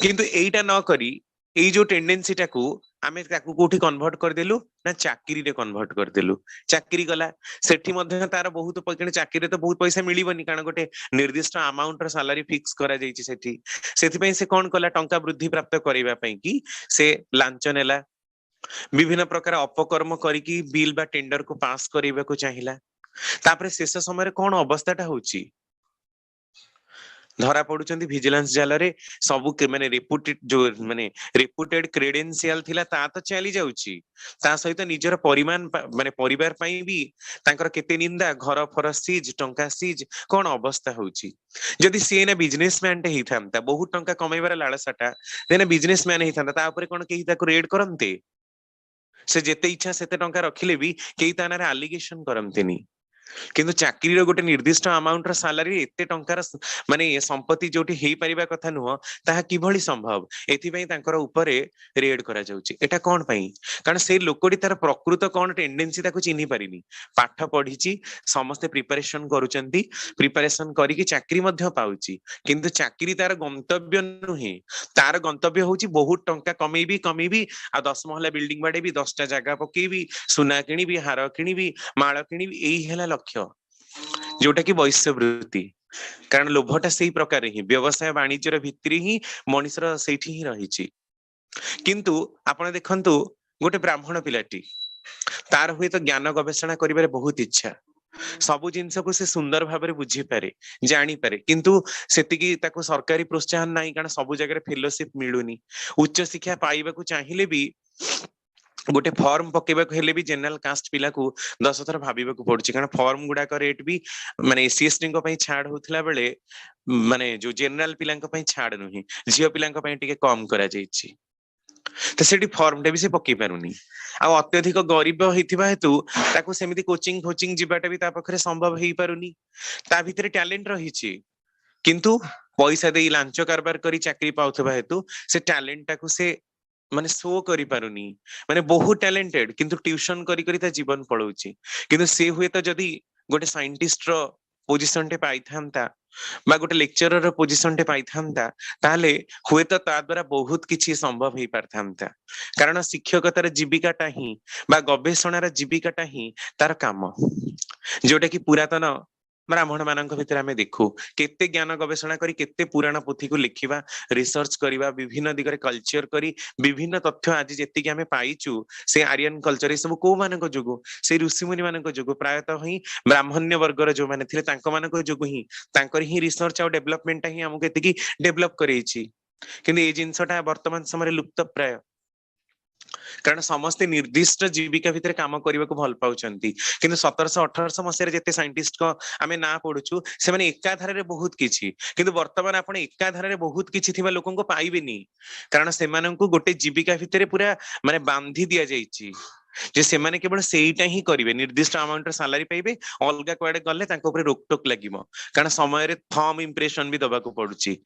किंतु एइटा न करी एई जो टेंडेंसी टाकू आमे ताकू कोठी कन्वर्ट कर देलु ना चाकरी रे कन्वर्ट कर देलु चाकरी गला सेठी मध्ये तार बहुत पैसा चाकरी रे तो बहुत पैसा मिलिबनी कारण गोटे निर्दिष्ट अमाउंट र सैलरी फिक्स करा जाईची सेठी सेति पई से कोन कला टंका वृद्धि प्राप्त करिबा पई कि से लांच नेला विभिन्न प्रकार अपकर्म करिकी बिल बा टेंडर को पास करिबा को चाहिला तापरे शेष समय कोन अवस्थाटा होची धरा पडुचंती विजिलेंस जाल रे सबु के माने रेपुटेड जो माने रेपुटेड क्रेडेंशियल थिला ता तो चली जाउची ता सहित निजर परिमाण माने परिवार पई भी तांकर केते निंदा घर फर सीज टंका सीज कोन अवस्था होची जदि से ना बिजनेसमैन टे हिथांता बहुत टंका कमाइबार लालसाटा देना बिजनेसमैन हिथांता ता ऊपर कोन केही ताको रेड करंते से जेते इच्छा सेते टंका रखिले भी केही तानारे एलिगेशन करंतेनी किंतु चाकरी रो गोटे निर्दिष्ट अमाउंट र सैलरी एते टंकार माने संपत्ति जोटी हेई परिबा कथा नुह ताहा किभली संभव एथि पई तांकर ऊपरे रेड करा जाउची एटा कोन पई कारण से लोकडी तार प्रकृत कोन टेंडेंसी ताको चिन्ही परिनी पाठ पढिची समस्त प्रिपरेशन करूचंती प्रिपरेशन करी कि चाकरी मध्य पाउची किंतु चाकरी तार गंतव्य नुहे तार गंतव्य होची बहुत टंका कमेबी आ 10 महला बिल्डिंग बाडे भी 10 टा जागा पकेबी सुना किनिबी हार किनिबी माळ किनिबी एई हेला लक्ष्य जोटा कि वैश्य वृत्ति कारण लोभटा सेही प्रकार ही व्यवसाय वाणिज्य भित्री ही मनुष्यर सेठी ही रहिची किंतु आपण देखंतु गोटे ब्राह्मण पिलाटी तार हुए तो ज्ञान गवेषणा करिबारे बहुत इच्छा सबु जिनस को से सुंदर भाबरे बुझी पारे जानी पारे किंतु सेतिकी ताको सरकारी प्रोत्साहन नाही कारण सबु जगह फेलोशिप मिलुनी उच्च शिक्षा पाइबा को चाहिए भी गोटे फॉर्म पकेबा हेले भी जनरल कास्ट पिला को 10 थर भाबिबा को पड़छि कारण फॉर्म गुडा का रेट भी माने एससी को पई छाड़ होतला बेले माने जो जनरल पिला को पई छाड़ नही जियो पिला को पई टिके कम करा जाईछि तो सेठी फॉर्म टे भी से पके पारुनी आ अत्यधिक गरीब हेतिबा हेतु ताको सेमिति कोचिंग जिबाटा भी ता पखरे संभव हेई पारुनी ता भितरे टैलेंट रहिछि किंतु पैसा देई लांच कारबार करी चाकरी पाउथबा हेतु से टैलेंट टाको से माने शो करी पारुनी माने बहुत टैलेंटेड किंतु ट्यूशन करी करी ता जीवन पळौची किंतु से हुए तो जदी गोटे साइंटिस्ट रो पोजीशन टे पाई थांता बा गोटे लेक्चरर रो पोजीशन टे पाई थांता ताले हुए तो ता द्वारा बहुत किछि संभव हेई पार थांता कारण शिक्षकतार जीविकाटा ही बा गवेषणार जीविकाटा ही तार काम जोटा कि पुरातन ब्राह्मण मानक भितर आमे देखु केते ज्ञान गवेषणा करी केते पुराण पोथी को लिखिबा रिसर्च करिबा विभिन्न दिगरे कल्चर करी विभिन्न तथ्य आज जेति कि आमे पाइचु से आर्यन कल्चर ए सब को मानक जोगु से ऋषि मुनि मानक जोगु प्रायतः ही ब्राह्मण्य वर्गर जो माने थिले तांको मानक जोगु ही तांकर ही रिसर्च और डेवलपमेंट ही हमको एति कि डेवलप करैछि किंतु ए जिंसटा वर्तमान समय लुप्त प्राय कारण समस्ते निर्दिष्ट जीविका भितर काम करने को भल पाउचंती किंतु 1700-1800 मसीह जेते साइंटिस्ट को आमे ना पढुछु से माने एकाधार रे बहुत किछि किंतु वर्तमान आपण एकाधार रे बहुत किछि थिबा लोकन को पाइबेनी कारण से माननकु गोटे जीविका भितर पूरा माने बांधी दिया जाईछि जे से माने केवल सेईटा ही करिवे निर्दिष्ट अमाउंट रे सैलरी पाइबे अलगा कोडे गले तांको ऊपर रोकटोक लागिवो कारण समय रे थम इंप्रेशन भी दबा को पडुछि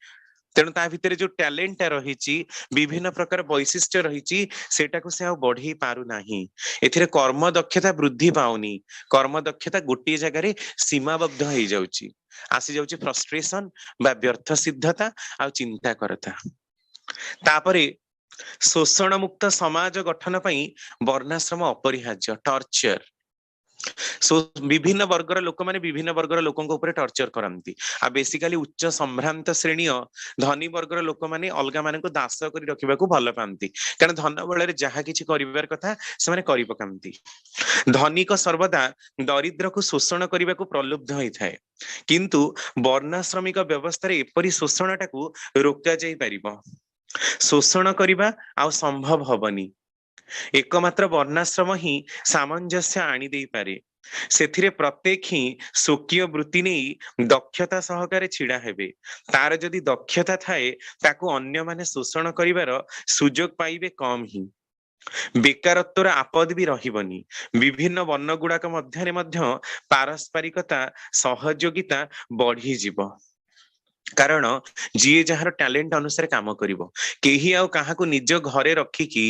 तेणु ता भितर जो टैलेंट रही विभिन्न प्रकार वैशिष्ट्य रही सेटा को से बढ़ी पारु नाही एथिरे कर्म दक्षता वृद्धि पाउनी कर्म दक्षता गोटे जगह रे सीमाबद्ध हो जाउची आसी जाउची फ्रस्ट्रेशन बा व्यर्थ सिद्धता आ चिंता करता तापरे शोषण मुक्त समाज गठन पई वर्णाश्रम अपरिहार्य टॉर्चर सो विभिन्न वर्गर लोक माने विभिन्न वर्गर लोकन को ऊपर टॉर्चर करंती आ बेसिकली उच्च संभ्रांत श्रेणी धनी वर्गर लोक माने अलगा माने को दास करी रखिबा को भल पांती कारण धन बळ रे जहा किछि करिवार कथा से माने करि पकांती धनी को सर्वदा दरिद्र को शोषण करिबा को प्रलुब्ध होई थाए किंतु वर्णाश्रमिक व्यवस्था रे एपरि शोषणटा को रोका जाई परिबो शोषण करिबा आ संभव हबनी एकमात्र वर्णाश्रम ही सामंजस्य आनी दे पारे सेथिरे प्रत्येक ही स्वकीय वृत्ति नहीं दक्षता सहकारे छिड़ा हेबे तार जदि दक्षता थाए ताको अन्य माने शोषण करिवार सुजोग पाइबे कम ही बेकारत्वर आपद भी रहिबनी विभिन्न वर्ण गुड़ाक मध्य पारस्परिकता सहयोगिता बढ़ी जीव कारण जीए जार टैलेंट अनुसार काम करिवो केही आउ काहाकू निज घरे रखिकी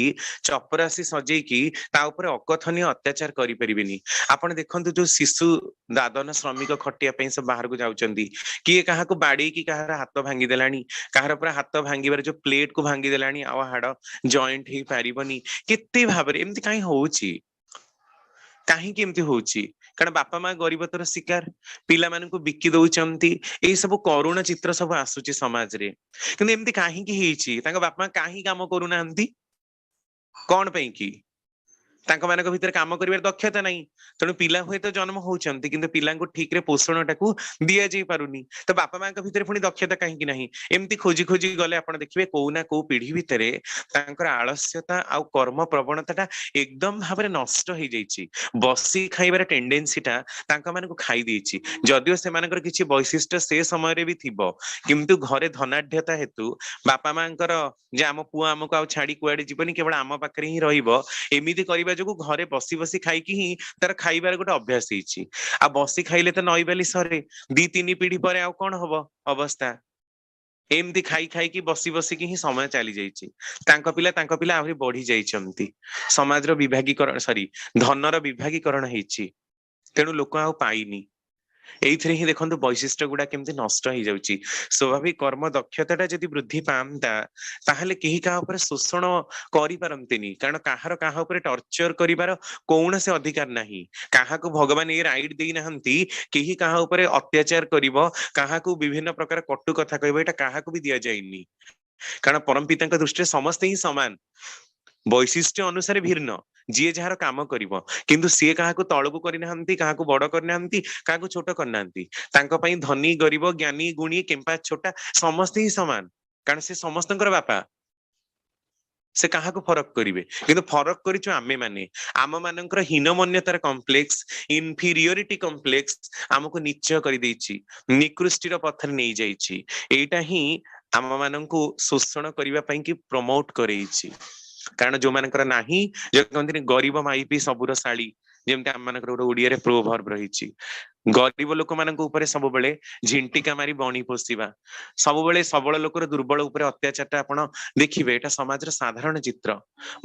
चपरासी सजेकी ता ऊपर अकथनीय अत्याचार करि परिबेनी। आपण देखंतु जो शिशु दादन श्रमिक खटिया पे सब बाहर को जाउचंदी किए काहाकू बाड़ी की काहार हाथ भांगी देलानी काहार पूरा हाथ भांगीबार जो प्लेट को भांगी देलानी आ हाड़ जॉइंट ही पारिबनी केते भाबरे एमती काई होउची काहींकी एमती होउची कारण बापा माँ गरीबतर शिकार पिला मानकू बिकी दउचंती एई सब करुण चित्र सब आसुची समाज रे किंतु एमती काहींकी हेइची तांका बापा काहे काम करू नाहंती कोन पई की तांका मानक भितर काम करिवार दक्षता नाही तेणु पिला हुए तो जन्म होउचंती किंतु पिलांको ठीक रे पोषणटाकू दिया जाई पारुनी तो बापा माँ का भितर पुनी दक्षता काहींकी नाही एमती खोजी खोजी गले आपण देखिबे को ना को पीढ़ी भितरे तांकर आलस्यता आ कर्म प्रवणताटा एकदम भाबरे नष्ट होई जाईची बसी खाइबार टेंडेंसीटा तांका मानकू खाई देइची जदियो से मानकर किछि वैशिष्ट्य से समय रे भी थिबो किंतु घरे धनाढ्यता हेतु बापा मांकर जे आम पुआ आमको आ छाड़ी कुआडे जीवनी केवल आम पाखरे ही रहिबो एमिति करिबा जोगु घरे बसी बसी खाइकी ही तार खाइबार गोटे अभ्यास ହେଇଛି आ बसी खाइले तो नईबाली सरे दी तीन पीढ़ी पर आउ कौन हबो अवस्था एमती खाई खाई की बसी बसी की ही समय चली जाइए तांको पिला आहुरी बढ़ी जाइछंती समाजर विभागीकरण सॉरी धनर विभागीकरण ହେଇଛି तेणु लोक आउ पाइनी एइथिरे ही देखंतु वैशिष्ट्य गुडा केमती नष्ट हो जाउची स्वाभाविक कर्म दक्षताटा जदि वृद्धि पामता ताहले केही काहा ऊपर शोषण करि पारंतिनी कारण काहार काहा ऊपर टॉर्चर करिवार कौनसे अधिकार नाही काहाकू भगवान ए राइट देई नाहंती केही काहा ऊपर अत्याचार करिवो काहाकू विभिन्न प्रकार कटु कथा कहबो एटा काहाकू भी दिया जाइनी कारण परम पिताଙ୍କ दृष्टिरे समस्त ही समान वैशिष्ट्य अनुसार भिन्न जी जार काम करिवो किंतु सी काहाकू तळकू करिनाहंती काहाकू बड़ करिनाहंती काहाकू छोट करिनाहंती तांको पई धनी गरीब ज्ञानी गुणी केम्पा छोटा समस्त ही समान कारण से समस्तଙ୍କର बापा से काहाकू फरक करिवे किंतु फरक करिछु आमे माने आम मानकर हीनमन्यतार कॉम्प्लेक्स इनफीरियोरिटी कॉम्प्लेक्स हमको नीच करि देइछि निकृष्टिर पथरे नै जाइछि एटा ही आम माननकू शोषण करिवा पई कि प्रमोट करैछि कारण जो मानकर नाही जे कहंतिनी गरीब माइपी सबुर साली जेमते आम मानकर गोटे ओडिया प्रोभर्ब रहिछि गरीब लोक मानक ऊपर सब बेले झिंटिका मारी बणी पोषिबा सब बेले सबल लोकर दुर्बल ऊपर अत्याचारटा आपण देखिबे एटा समाजर साधारण चित्र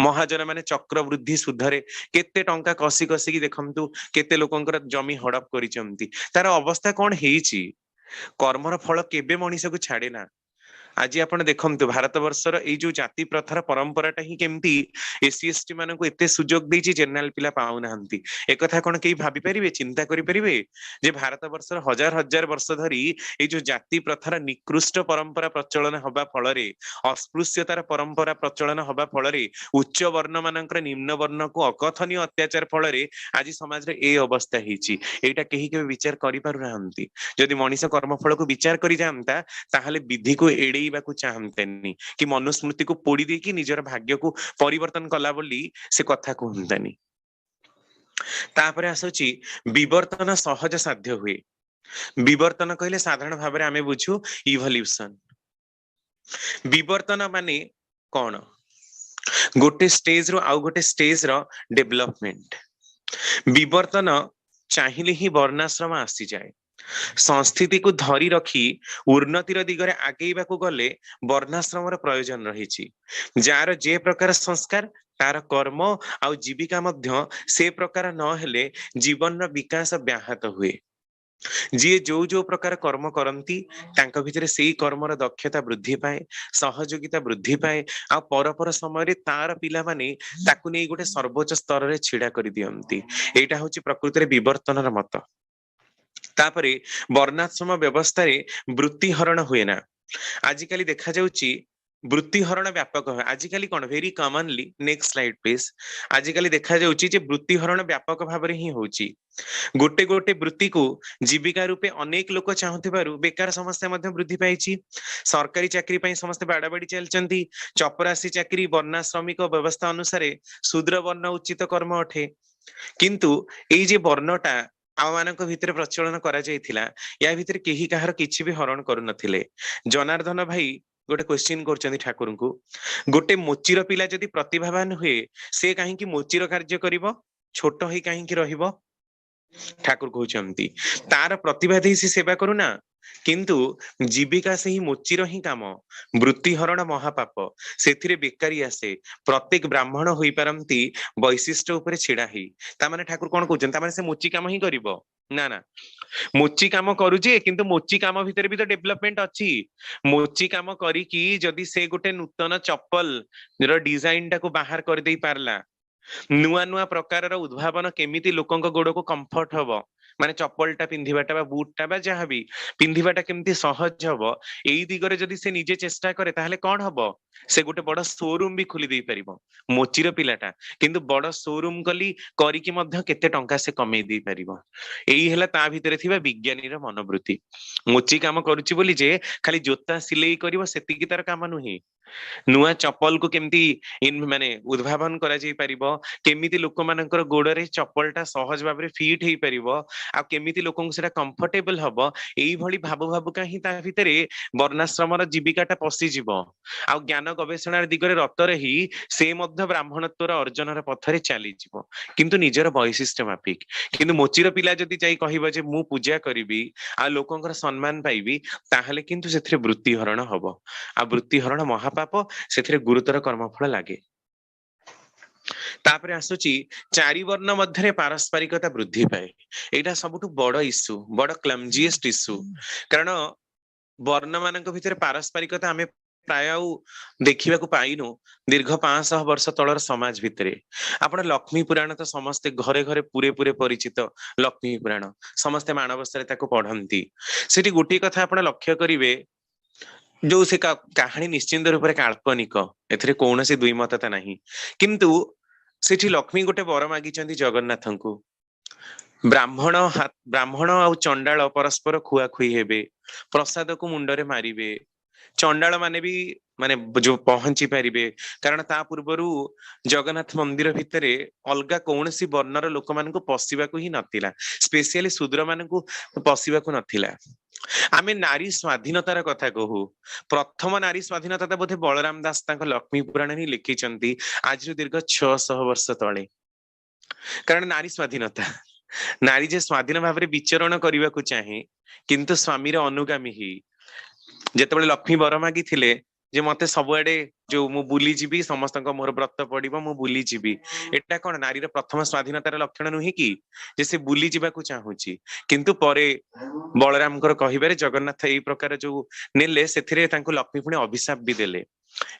महाजन माने चक्र वृद्धि सुधरे केते टंका कसी कसी की देखंतु केते लोकंकर जमी हड़प करिसंती तार अवस्था कोन हेइछि कर्मर फल केबे मनीष को छाड़े ना आज आपण देखंतु भारत वर्षर ए जो जाति प्रथार परंपराटा ही केमती एससी एसटी मानक एते सुजोग देछि जनरल पिला पाउ नाहंती एक कथा कोन केही भाबी परिबे चिंता करि परिबे जे भारत वर्षर हजार हजार वर्ष धरी ए जो जाति प्रथार निकृष्ट परंपरा प्रचलन हबा फल रे अस्पृश्यतार परंपरा प्रचलन हबा फल रे उच्च वर्ण मानकर निम्न वर्ण को अकथनीय अत्याचार फल रे आज समाज रे ए अवस्था हिची एटा केही के विचार करि पारु नाहंती जदि मनीष कर्मफल को विचार करि जानता ताहले विधि को एड़ेइबाकू चाहंतेनी कि मनुस्मृति को पोड़ी देकी निजर भाग्य को परिवर्तन कला बोली से कथा कहंतानी तापरे आसुची विवर्तन सहज साध्य हुए विवर्तन कहले साधारण भाबरे आमे बुझू इवोल्यूशन विवर्तन माने कोन गोटे स्टेज रो आउ गोटे स्टेज रो डेवलपमेंट विवर्तन चाहिए ही वर्णाश्रम आसी जाए संस्थिति को धरी रखी उन्नतिर दिगरे आगेइबाकू गले वर्णाश्रमर प्रयोजन रहिछि जार जे प्रकार संस्कार तार कर्म आ जीविका मध्य से प्रकार न हेले जीवन रो विकास व्याहत हुए जी जो प्रकार कर्म करती तांका भितरे सेही कर्मर दक्षता वृद्धि पाए सहयोगिता वृद्धि पाए आ पर समय तार पिला माने ताकू नै गोटे सर्वोच्च स्तर रे छिड़ा करि दियंती एटा होची प्रकृति रे विवर्तनर मत तापरे वर्णाश्रम व्यवस्था रे वृत्ति हरण हुए ना आजिकाली देखा जाउची वृत्ति हरण व्यापक है आजिकाली कोन very commonly next slide please आजिकाली देखा जाउची जे वृत्ति हरण व्यापक भाबरे ही होची गोटे गोटे वृत्ति को जीविका रूपे अनेक लोक चाहुथिबारु बेकार समस्या मध्य वृद्धि पाइछि सरकारी चाकरी पई समस्त बाडाबाडी चलचंती चपरासी चाकरी वर्णाश्रमिक व्यवस्था अनुसार शूद्र वर्ण उचित कर्म अठे किंतु एई जे वर्णटा आम मानक भितर प्रचलन करा जायथिला या भितर केही काहार किछि भी हरण करू नथिले जनार्दन भाई गोटे क्वेश्चन करचंदी ठाकुर को गोटे मोचीर पिला जदि प्रतिभावान हुए से काहे कि मोचीर कार्य करिवो छोट होई काहे कि रहिवो ठाकुर कहउचंती तार प्रतिभा देई से सेवा करू ना किंतु जीविका से ही मोचीर ही काम वृत्तिहरण महापाप से बेकारी आसे प्रत्येक ब्राह्मण होई पारंती वैशिष्ट उपरे छिड़ा ही तामाने ठाकुर कोन कहउछन तामाने से मोची काम ही करिवो ना ना मोची काम करूजे किंतु मोची काम भितर भी तो डेवलपमेंट अछि मोची काम करी कि जदि से गोटे नूतन चप्पल रो डिजाइन टाको बाहर कर देई पारला नुआ नुआ प्रकार उद्भावन केमिति लोकंक गोड़ को कंफर्ट हबो माने चप्पलटा पिंधिबाटा बा बूटटा बा जहाँ भी पिंधिबाटा केमिति सहज हबो एई दिगरे जदि से निजे चेष्टा करे ताहले कोन हबो से गोटे बड़ शोरूम भी खोली देई परिबो मोचीर पिलाटा किंतु बड़ शोरूम कली करिकि मध्य केते टंका से कमेई देई परिबो एई हेला ता भितरे थिबा विज्ञानीर मनोवृत्ति मोची काम करूची बोली जे खाली जोता सिलेई करिवो सेतिकी तार काम नुही नुआ चप्पल को केमती इन माने उद्भावन करा जाई परिबो केमिति लोक मानकर गोड़रे चप्पलटा सहज भाबरे फिट हेई परिबो आ केमिति लोकन सेटा कंफर्टेबल हबो एई भली भाबु भाबु काहि ता भितरे वर्णाश्रमर जीविकाटा पसि जिवो आ ज्ञान गवेषणा दिगरे रत रही से मध्य ब्राह्मणत्वर अर्जनर पथरे चली जिवो किंतु निजर वैशिष्ट्य माफिक किंतु मोचीर पिला जदि जाई कहिबो जे मु पूजा करिवि आ लोकंकर सम्मान पाइबि ताहले किंतु सेथिरे वृत्तिहरण हबो आ वृत्तिहरण महापाप सेथिरे गुरुतर कर्मफल लागे तापरे आसुची चारि वर्ण मध्यरे पारस्परिकता वृद्धि पाए एटा सबुठु बड़ इश्यू बड़ क्लमजीएस्ट इश्यू कारण वर्ण मानक भितर पारस्परिकता आमे प्राय देखा पाइनु दीर्घ 500 वर्ष तलर समाज भितरे आपण लक्ष्मी पुराण तो समस्ते घरे घरे पूरे पूरे परिचित लक्ष्मी पुराण समस्ते माणवस्तारे ताको पढ़ंती सेठी गोटे कथा आपण लक्ष्य करिवे जो से कहानी निश्चिंत रूप से काल्पनिक एथिरे कौनसी द्विमतता नहीं किंतु सेठी लक्ष्मी गोटे वर मागिचंती जगन्नाथ को ब्राह्मण आ चंडाल परस्पर खुआखुई हेबे प्रसाद को मुंडरे मारिबे चंडाल माने भी माने जो पहुंची पारिबे कारण ता पूर्वरु जगन्नाथ मंदिर भितरे अलगा कौनसी वर्णर लोक मान को पशिबा को ही नथिला स्पेशली शूद्र मान को पशिबा को नथिला आमे नारी स्वाधीनतार कथा कहू प्रथम नारी स्वाधीनता तो बोधे बलराम दास तांको लक्ष्मी पुराण ही लिखिचंती आज दीर्घ 600 वर्ष तले कारण नारी स्वाधीनता नारी जे स्वाधीन भाव में विचरण करने को चाहे किंतु स्वामीर अनुगामी ही जेतेबेले लक्ष्मी वर मागी थिले जे मते सबुआडे जो मु बुली जीवी समस्त मोर व्रत पड़िबो मु बुली जीवी एटा कोन नारीर प्रथम स्वाधीनतार लक्षण नुहे कि जे से बुली जीवा को चाहूची किंतु परे बलराम कहिबारे जगन्नाथ एई प्रकार जो नेले सेथिरे तांको लक्ष्मी पुणी अभिशाप भी देले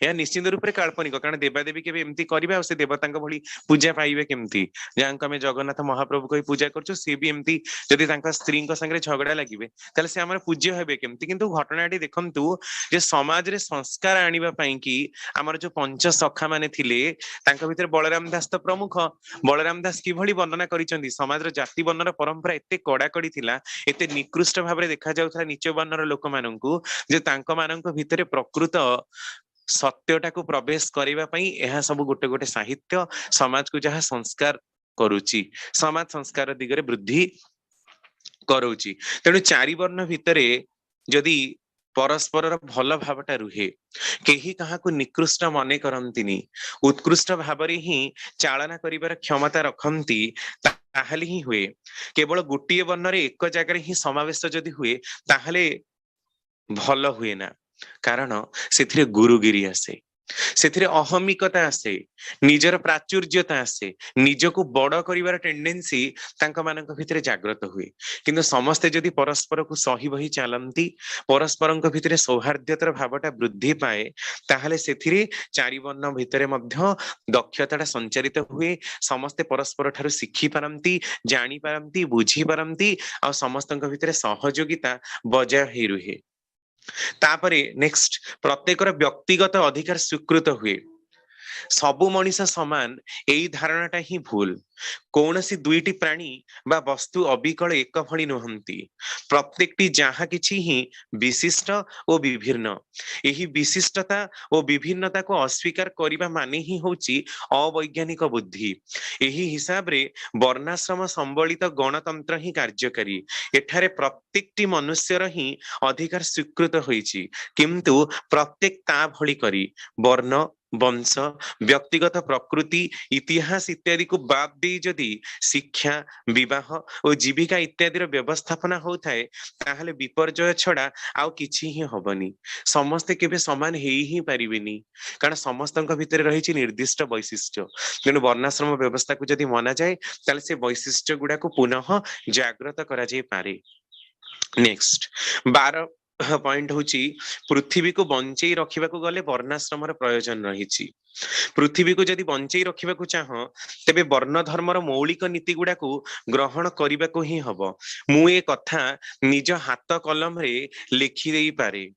यह निश्चित रूप से काल्पनिक कारण देवादेवी के एमती करिबा से देवता भली पूजा पाइबे केमती जहाँ आम जगन्नाथ महाप्रभु को पूजा करछु सी भी एमती जदि स्त्री संगे झगड़ा लगे ताले से आमर पूज्य हेबे केमती किंतु घटनाटी देखंतु जे समाज रे संस्कार आनिबा पई कि आमर जो पंच सखा माने थिले तांका भितर बलराम दास तो प्रमुख बलराम दास किभली वर्णना करिसंती समाज रो जाति वर्णर परंपरा एते कड़ाकड़ी थिला एते निकृष्ट भाबरे देखा जाउथला नीच वर्णर लोक माननकु जे तांका माननक भितरे प्रकृत सत्यटा को प्रवेश करबा पई एहा सब गोटे गोटे साहित्य समाज को जहाँ संस्कार करूची समाज संस्कार दिगरे वृद्धि करूची तेणु चारि वर्ण भितरे जदि परस्पर भल भावटा रुहे केही काहाकू निकृष्ट मने करंतिनी उत्कृष्ट भावरे ही चालना करिबार क्षमता रखंती ताहले ही हुए केवल गोटे वर्ण रे एक जगह ही समावेश जदि हुए ताहले भल हुए ना कारण से गुरुगिरी आसे सेथिरे अहमिकता आसे निजर प्राचुर्यता आसे निजको बड़ करिवार टेंडेंसी तांका मानक भितरे जागृत हुए किंतु समस्ते जदि परस्पर को सही बही चलंती परस्परंक भितरे सौहार्द्यतार भावटा वृद्धि पाए ताहले सेथिरे चारि वर्ण भितरे मध्य दक्षताटा संचारित हुए समस्ते परस्पर ठारू शिखि पारंती जानि पारंती बुझी पारंती आ समस्तंक भितरे सहयोगिता बजाय ही रुहे तापरे नेक्स्ट प्रत्येकर व्यक्तिगत अधिकार स्वीकृत हुए सबु मनीष समान एई धारणाटा ही भूल कौनसी दुईटी प्राणी बा वस्तु अबिकल एक भली नुहंती प्रत्येकटी जहाँ किछि ही विशिष्ट और विभिन्न एही विशिष्टता और विभिन्नता को अस्वीकार करिबा माने ही होची अवैज्ञानिक बुद्धि एही हिसाब रे वर्णाश्रम संबलित गणतंत्र ही कार्यकारी एठारे प्रत्येकटी मनुष्यर ही अधिकार स्वीकृत होईची किंतु प्रत्येक ता भली करी वर्ण वंश, व्यक्तिगत प्रकृति, इतिहास इत्यादि को बाद दे जदि शिक्षा, विवाह और जीविका इत्यादि व्यवस्थापना होता है ताहले विपर्जय छड़ा आउ किछि ही हबनी। समस्ते केबे समान हेई ही पारिबेनी, कारण समस्तक भितर रही निर्दिष्ट वैशिष्ट्य। तेणु वर्णाश्रम व्यवस्था को जदि मना जाए ताले से वैशिष्ट्य गुड़ा को पुनः जागृत करा जाय पारे। नेक्स्ट 12 पॉइंट होची पृथ्वी को बंचई रखिबा को गले वर्णाश्रमर प्रयोजन रहिछि। पृथ्वी को जदि बंचई रखिबा को चाह तेबे वर्ण धर्मर मौलिक नीति गुड़ा को ग्रहण करबा को ही हबो। मु ए कथा निज हाथ कलम रे लिखि देई पारे।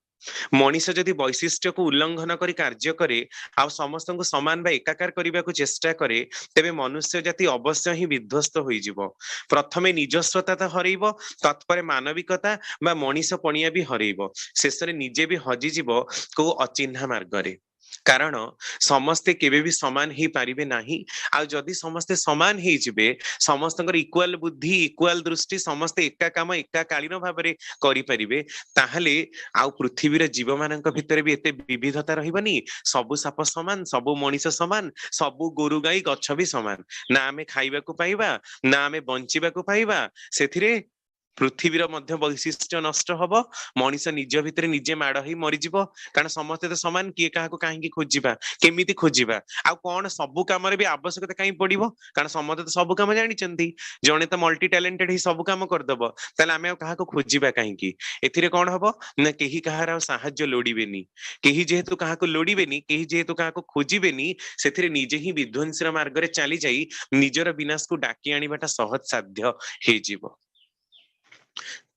मनीष जदि वैशिष्ट्य को उल्लंघन करी कार्य करे आ समस्त को समान बा एकाकार करबा को चेष्टा करे तेबे मनुष्य जाति अवश्य ही विध्वस्त होई जिवो। प्रथमे निजस्वता तो हरइबो, तत्परे मानविकता बा मनीष पणिया भी हरइबो, शेषरे निजे भी हजि जिवो को अचिन्हा मार्गरे। कारण समस्ते केबे भी समान ही पारिबे नाही। आ जदि समस्ते समान ही जिबे, समस्तଙ୍କର इक्वाल बुद्धि, इक्वाल दृष्टि, समस्ते एका काम एका कालीन भाबरे करि परिबे, ताहले आउ पृथ्वीर जीव मानक भितर भी एते विविधता रहिबनी। सबु साप समान, सबु मनीष समान, सबु गोरु गाई गछ भी समान। ना आमे खाइबा को पाइबा, ना आमे बंचिबा को पाइबा, सेथिरे पृथ्वीर मध्य वैशिष्ट्य नष्ट हबो। मनीष निज भितर निजे माड़ ही मरिजिब, कारण समस्ते तो समान, किए काहाको काहेकि खोजिबा, केमिति खोजिबा, आ कोन सबु काम भी आवश्यकता काई पड़िबो, कारण समस्ते तो सबु काम जानिचंती। जणे तो मल्टी टैलेंटेड ही सबु काम करदबो, ताले आमे काहाको खोजिबा काहेकि। एथिरे कोन हबो ना केही काहार साहाय्य लोडिबेनी, केही जेहेतु काहाको लोडिबेनी, केही जेहेतु काहाको खोजिबेनी, सेथिरे निजे ही विध्वंसर मार्ग रे चली जाई निजर विनाश को डाकी आनिबाटा सहज साध्य हे जीवो।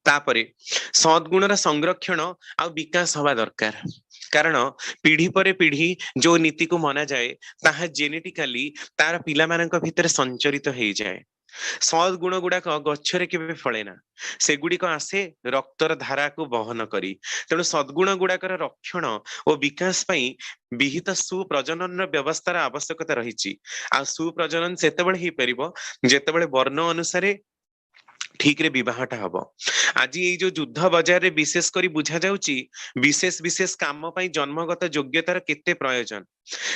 तापरे सद्गुणर संरक्षण आ विकास हवा दरकार, कारण पीढ़ी पर पीढ़ी जो नीति को मना जाए ताहा जेनेटिकली तार पिला मानक भितर संचरित हो जाए। सद्गुण गुड़ाक गच्छरे केबे फळेना, सेगुड़िक आसे रक्तर धारा को बहन करी। तेणु सद्गुण गुड़ाकर रक्षण और विकास पई विहित सुप्रजनन व्यवस्थार आवश्यकता रही। आ सुप्रजनन सेतेबेले ही परिबो जेतेबेले वर्ण अनुसारे ठीक रे विवाहटा हबो। आज ये जो युद्ध बाजार रे विशेष करी बुझा जाउची विशेष विशेष काम पई जन्मगत योग्यतार केते प्रयोजन।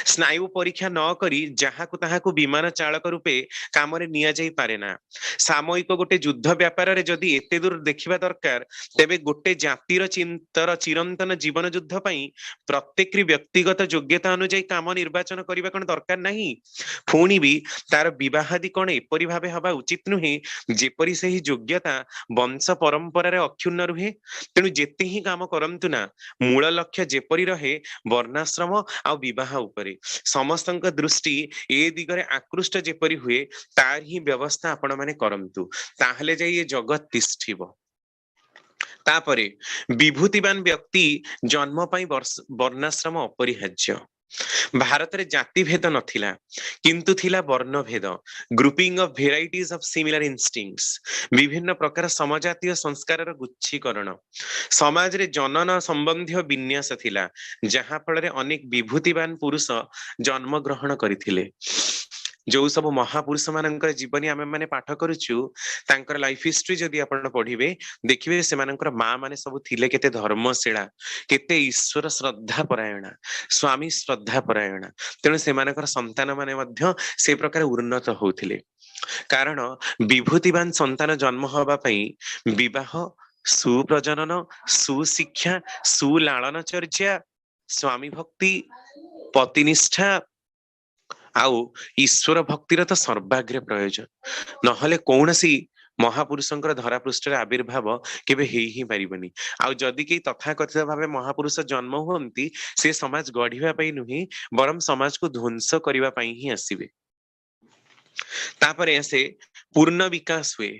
स्नायु परीक्षा न करी जहाकु ताहाकु विमान चालक रूपे काम रे निया जाई पारे ना। सामयिक गोटे युद्ध व्यापार रे जदि एते दूर देखिबा दरकार, तेबे गोटे जातिर चिंतर चिरंतन जीवन युद्ध पई प्रत्येक व्यक्तिगत योग्यता अनुଯାयी काम निर्वाचन करबा कोन दरकार नाही। पुणी भी तार विवाहादि कोन एपरि भाबे हबा उचित नुहे जेपरि सही योग्यता वंश परंपरा रे अक्षुण्ण रुहे। तेणु जेते ही काम करंतु ना, मूल लक्ष्य जेपरि रहे वर्णाश्रम आ विवाह उपरे समस्तଙ୍କ दृष्टि ए दिगरे आकृष्ट जेपरि हुए तार ही व्यवस्था आपण माने करंतु, ताहले जाई ए जगत तिष्ठिबो। तापरे विभूतिवान व्यक्ति जन्म पई वर्णाश्रम अपरिहार्य। भारत रे जाति भेद नथिला, किंतु थिला वर्ण भेद, grouping of varieties of similar instincts, विभिन्न प्रकार समजातीय संस्कारर गुच्छीकरण। समाज रे जनन संबंधी विन्यास थिला, जहा फल रे अनेक विभूतिवान पुरुष जन्म ग्रहण करिथिले। जो सब महापुरुष मानकर जीवनी आमे माने पाठ करूछु, तांकर लाइफ हिस्ट्री जदि आपण पढिबे देखिबे से मानकर मां माने सब थिले केते धर्मशीला, केते ईश्वर श्रद्धा परायणा, स्वामी श्रद्धा परायणा। तेणु से मानकर संतान माने मध्य से प्रकार उन्नत होउथिले, कारण विभूतिवान संतान जन्म होबा पई विवाह, सुप्रजनन, सुशिक्षा, सुलालन चर्चा, स्वामी भक्ति, पतिनिष्ठा आउ ईश्वर भक्तिर तो सर्वाग्रे प्रयोजन। नहले कौनसी महापुरुषंकर धरा पृष्ठ आविर्भाव केबे हेई ही पारिबनी। आउ जदि के तथाकथित भावे महापुरुष जन्म हुअंती, से समाज गढ़िबा पई नुही बरम समाज को ध्वंस करिबा पई ही आसीबे। तापरे से पूर्ण विकास हुए।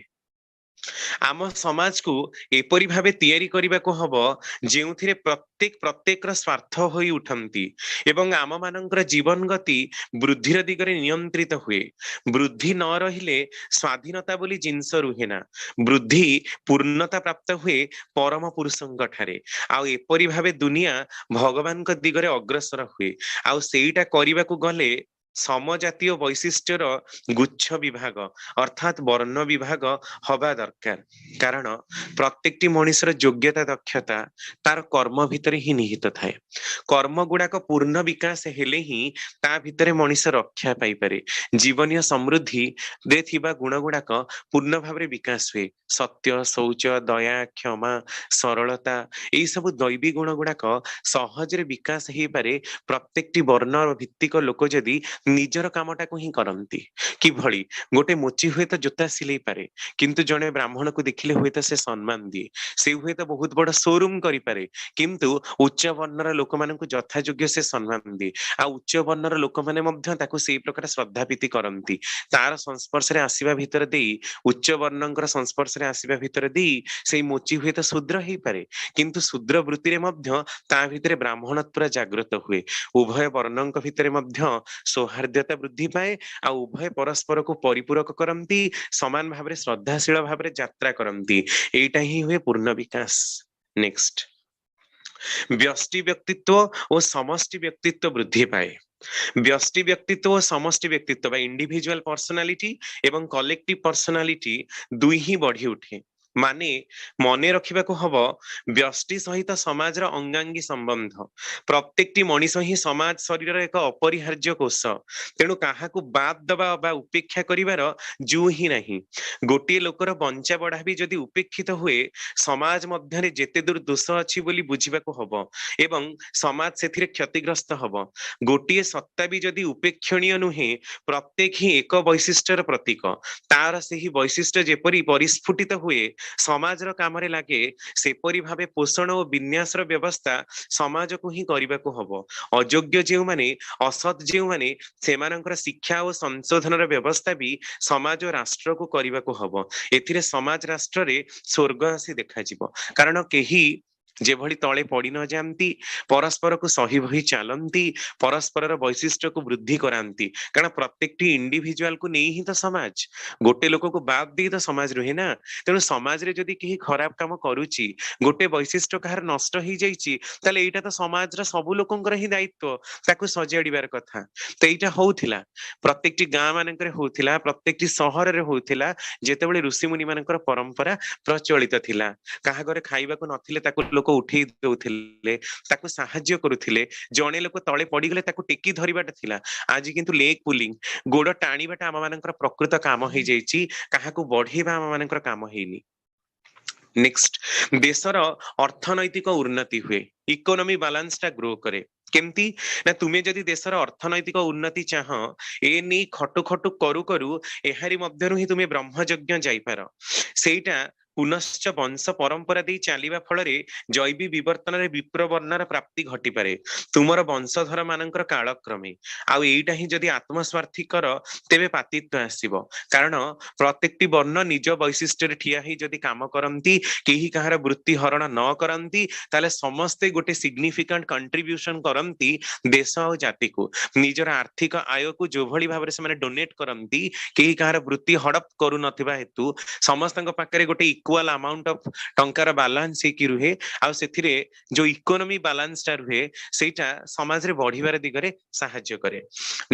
आम समाज को एपरि भावे तैयारी करबा को हबो जेउथिरे प्रत्येक स्वार्थ होई उठंती एवं आम मानकर जीवन गति वृद्धिर दिगरे नियंत्रित हुए। वृद्धि न रहिले स्वाधीनता बोली जिंस रुहे ना, वृद्धि पूर्णता प्राप्त हुए परम पुरुषंक ठारे। आउ एपरि भावे दुनिया भगवान दिगरे अग्रसर हुए। आउ सेईटा करबा को गले समजातीय वैशिष्ट्यर गुच्छ विभाग अर्थात वर्ण विभाग हवा दरकार कारण प्रत्येकटी मनुष्यर योग्यता दक्षता तार कर्म भितरे ही निहित थाए कर्म गुड़ाक पूर्ण विकास हेले ही ता भितरे मनुष्य रक्षा पाई पारे जीवनीय समृद्धि दे थिबा गुण गुड़ाक पूर्ण भाव विकास हुए सत्य शौच दया क्षमा सरलता यही सब दैवी गुण गुड़ाक सहजरे विकास हो पारे प्रत्येकटी वर्ण भित्तिक लोक जदि निजर कामटाକୁ ହିଁ କରନ୍ତି କିଭଳି ଗୋଟେ ମୋଚି ହୁଏ ତ ଜୋତା ସିଲେଇ ପାରେ କିନ୍ତୁ ଜଣେ ବ୍ରାହ୍ମଣକୁ ଦେଖିଲେ ହୁଏତ ସେ ସମ୍ମାନ ଦିଏ ସେ ହୁଏତ ବହୁତ ବଡ ଶୋରୁମ କରିପାରେ କିନ୍ତୁ ଉଚ୍ଚ ବର୍ଣ୍ଣର ଲୋକମାନଙ୍କୁ ଯଥାଯୋଗ୍ୟ ସେ ସମ୍ମାନ ଦିଏ ଆଉ ଉଚ୍ଚ ବର୍ଣ୍ଣର ଲୋକମାନେ ମଧ୍ୟ ତାକୁ ସେଇ ପ୍ରକାର ଶ୍ରଦ୍ଧାପୀତି କରନ୍ତି ତାର ସଂସ୍ପର୍ଶରେ ଆସିବା ଭିତରେ ଦେଇ ଉଚ୍ଚ ବର୍ଣ୍ଣଙ୍କର ସଂସ୍ପର୍ଶରେ ଆସିବା ଭିତରେ ଦେଇ ସେଇ ମୋଚି ହୁଏତ ଶୂଦ୍ର ହେଇପାରେ କିନ୍ତୁ ଶୂଦ୍ର ବୃତ୍ତିରେ ମଧ୍ୟ ତା ଭିତରେ ବ୍ରାହ୍ମଣତ୍ୱ ଜାଗ୍ରତ ହୁଏ ଉଭୟ ବର୍ଣ୍ଣଙ୍କ ଭିତରେ ମଧ୍ୟ ସୌହାର୍ଦ୍ଦ୍ୟତା ବୃଦ୍ଧି ପାଏ ଆଉ ଉଭୟ ପରସ୍ପରକୁ ପରିପୂରକ କରନ୍ତି ସମାନ ଭାବରେ ଶ୍ରଦ୍ଧାଶୀଳ ଭାବରେ ଯାତ୍ରା କରନ୍ତି ଏଇଟା ହିଁ ହୁଏ ପୂର୍ଣ୍ଣ ବିକାଶ ନେକ୍ସଟ ବ୍ୟଷ୍ଟି ବ୍ୟକ୍ତିତ୍ୱ ଓ ସମଷ୍ଟି ବ୍ୟକ୍ତିତ୍ୱ ବୃଦ୍ଧି ପାଏ ବ୍ୟଷ୍ଟି ବ୍ୟକ୍ତିତ୍ୱ ଓ ସମଷ୍ଟି ବ୍ୟକ୍ତିତ୍ୱ ବା ଇଣ୍ଡିଭିଜୁଆଲ ପର୍ସନାଲିଟି ଏବଂ କଲେକ୍ଟିଭ ପର୍ସନାଲିଟି ଦୁଇ ହିଁ ବଢି ଉଠେ ମାନେ ମନେ ରଖିବାକୁ ହବ ବ୍ୟଷ୍ଟି ସହିତ ସମାଜର ଅଙ୍ଗାଙ୍ଗୀ ସମ୍ବନ୍ଧ ପ୍ରତ୍ୟେକଟି ମଣିଷ ହିଁ ସମାଜ ଶରୀରର ଏକ ଅପରିହାର୍ଯ୍ୟ କୋଷ ତେଣୁ କାହାକୁ ବାଦ ଦେବା ବା ଉପେକ୍ଷା କରିବାର ଜୁ ହିଁ ନାହିଁ ଗୋଟିଏ ଲୋକର ବଞ୍ଚା ବଢା ବି ଯଦି ଉପେକ୍ଷିତ ହୁଏ ସମାଜ ମଧ୍ୟରେ ଯେତେ ଦୂର ଦୋଷ ଅଛି ବୋଲି ବୁଝିବାକୁ ହବ ଏବଂ ସମାଜ ସେଥିରେ କ୍ଷତିଗ୍ରସ୍ତ ହବ ଗୋଟିଏ ସତ୍ତା ବି ଯଦି ଉପେକ୍ଷଣୀୟ ନୁହେଁ ପ୍ରତ୍ୟେକ ହିଁ ଏକ ବୈଶିଷ୍ଟ୍ୟର ପ୍ରତୀକ ତାର ସେହି ବୈଶିଷ୍ଟ୍ୟ ଯେପରି ପରିସ୍ଫୁଟିତ ହୁଏ ସମାଜର କାମରେ ଲାଗେ ସେପରି ଭାବେ ପୋଷଣ ଓ ବିନ୍ୟାସର ବ୍ୟବସ୍ଥା ସମାଜକୁ ହିଁ କରିବାକୁ ହବ ଅଯୋଗ୍ୟ ଯେଉଁମାନେ ଅସତ୍ ଯେଉଁମାନେ ସେମାନଙ୍କର ଶିକ୍ଷା ଓ ସଂଶୋଧନର ବ୍ୟବସ୍ଥା ବି ସମାଜ ଓ ରାଷ୍ଟ୍ରକୁ କରିବାକୁ ହବ ଏଥିରେ ସମାଜ ରାଷ୍ଟ୍ରରେ ସ୍ୱର୍ଗ ଆସି ଦେଖାଯିବ କାରଣ କେହି ଯେଭଳି ତଳେ ପଡି ନ ଯାଆନ୍ତି ପରସ୍ପରକୁ ସହି ବହି ଚାଲନ୍ତି ପରସ୍ପରର ବୈଶିଷ୍ଟ୍ୟକୁ ବୃଦ୍ଧି କରାନ୍ତି କାରଣ ପ୍ରତ୍ୟେକଟି ଇଣ୍ଡିଭିଜୁଆଲକୁ ନେଇ ହିଁ ତ ସମାଜ ଗୋଟେ ଲୋକକୁ ବାଦ ଦେଇ ତ ସମାଜ ରୁହେ ନା ତେଣୁ ସମାଜରେ ଯଦି କେହି ଖରାପ କାମ କରୁଛି ଗୋଟେ ବୈଶିଷ୍ଟ୍ୟ କାହାର ନଷ୍ଟ ହେଇଯାଇଛି ତାହେଲେ ଏଇଟା ତ ସମାଜର ସବୁ ଲୋକଙ୍କର ହିଁ ଦାୟିତ୍ୱ ତାକୁ ସଜାଡିବାର କଥା ତ ଏଇଟା ହଉଥିଲା ପ୍ରତ୍ୟେକଟି ଗାଁ ମାନଙ୍କରେ ହଉଥିଲା ପ୍ରତ୍ୟେକଟି ସହରରେ ହଉଥିଲା ଯେତେବେଳେ ଋଷିମୁନି ମାନଙ୍କର ପରମ୍ପରା ପ୍ରଚଳିତ ଥିଲା କାହା ଘରେ ଖାଇବାକୁ ନଥିଲେ ତାକୁ ଲୋକ ଉଠେଇ ଦଉଥିଲେ ତାକୁ ସାହାଯ୍ୟ କରୁଥିଲେ ଜଣେ ଲୋକ ତଳେ ପଡିଗଲେ ତାକୁ ଟେକି ଧରିବାଟା ଥିଲା ଆଜି କିନ୍ତୁ ଲେଗ ପୁଲିଂ ଗୋଡ ଟାଣିବାଟା ଆମ ମାନଙ୍କର ପ୍ରକୃତ କାମ ହେଇଯାଇଛି କାହାକୁ ବଢେଇବା ଆମ ମାନଙ୍କର କାମ ହେଇନି ନେକ୍ସଟ ଦେଶର ଅର୍ଥନୈତିକ ଉନ୍ନତି ହୁଏ ଇକୋନୋମି ବାଲାନ୍ସ ଟା ଗ୍ରୋ କରେ କେମିତି ନା ତୁମେ ଯଦି ଦେଶର ଅର୍ଥନୈତିକ ଉନ୍ନତି ଚାହ ଏ ନେଇ ଖଟୁ ଖଟୁ କରୁ କରୁ ଏହାରି ମଧ୍ୟରୁ ହିଁ ତୁମେ ବ୍ରହ୍ମଯଜ୍ଞ ଯାଇପାର ସେଇଟା ପୁନଶ୍ଚ ବଂଶ ପରମ୍ପରା ଦେଇ ଚାଲିବା ଫଳରେ ଜୈବୀ ବିବର୍ତ୍ତନରେ ବିପ୍ର ବର୍ଣ୍ଣର ପ୍ରାପ୍ତି ଘଟିପାରେ ତୁମର ବଂଶଧର ମାନଙ୍କର କାଳକ୍ରମେ ଆଉ ଏଇଟା ହିଁ ଯଦି ଆତ୍ମସ୍ୱାର୍ଥୀ କର ତେବେ ପାତିତ୍ୱ ଆସିବ କାରଣ ପ୍ରତ୍ୟେକଟି ବର୍ଣ୍ଣ ନିଜ ବୈଶିଷ୍ଟ୍ୟରେ ଠିଆ ହେଇ ଯଦି କାମ କରନ୍ତି କେହି କାହାର ବୃତ୍ତି ହରଣ ନ କରନ୍ତି ତାହେଲେ ସମସ୍ତେ ଗୋଟେ ସିଗ୍ନିଫିକାଣ୍ଟ କଣ୍ଟ୍ରିବ୍ୟୁସନ କରନ୍ତି ଦେଶ ଆଉ ଜାତିକୁ ନିଜର ଆର୍ଥିକ ଆୟକୁ ଯୋଉଭଳି ଭାବରେ ସେମାନେ ଡୋନେଟ କରନ୍ତି କେହି କାହାର ବୃତ୍ତି ହଡପ କରୁନଥିବା ହେତୁ ସମସ୍ତଙ୍କ ପାଖରେ ଗୋଟେ ଇକ୍ୱାଲ ଆମାଉଣ୍ଟ ଅଫ ଟଙ୍କାର ବାଲାନ୍ସ ହେଇକି ରୁହେ ଆଉ ସେଥିରେ ଯୋଉ ଇକୋନୋମି ବାଲାନ୍ସ ଟା ରୁହେ ସେଇଟା ସମାଜରେ ବଢିବାର ଦିଗରେ ସାହାଯ୍ୟ କରେ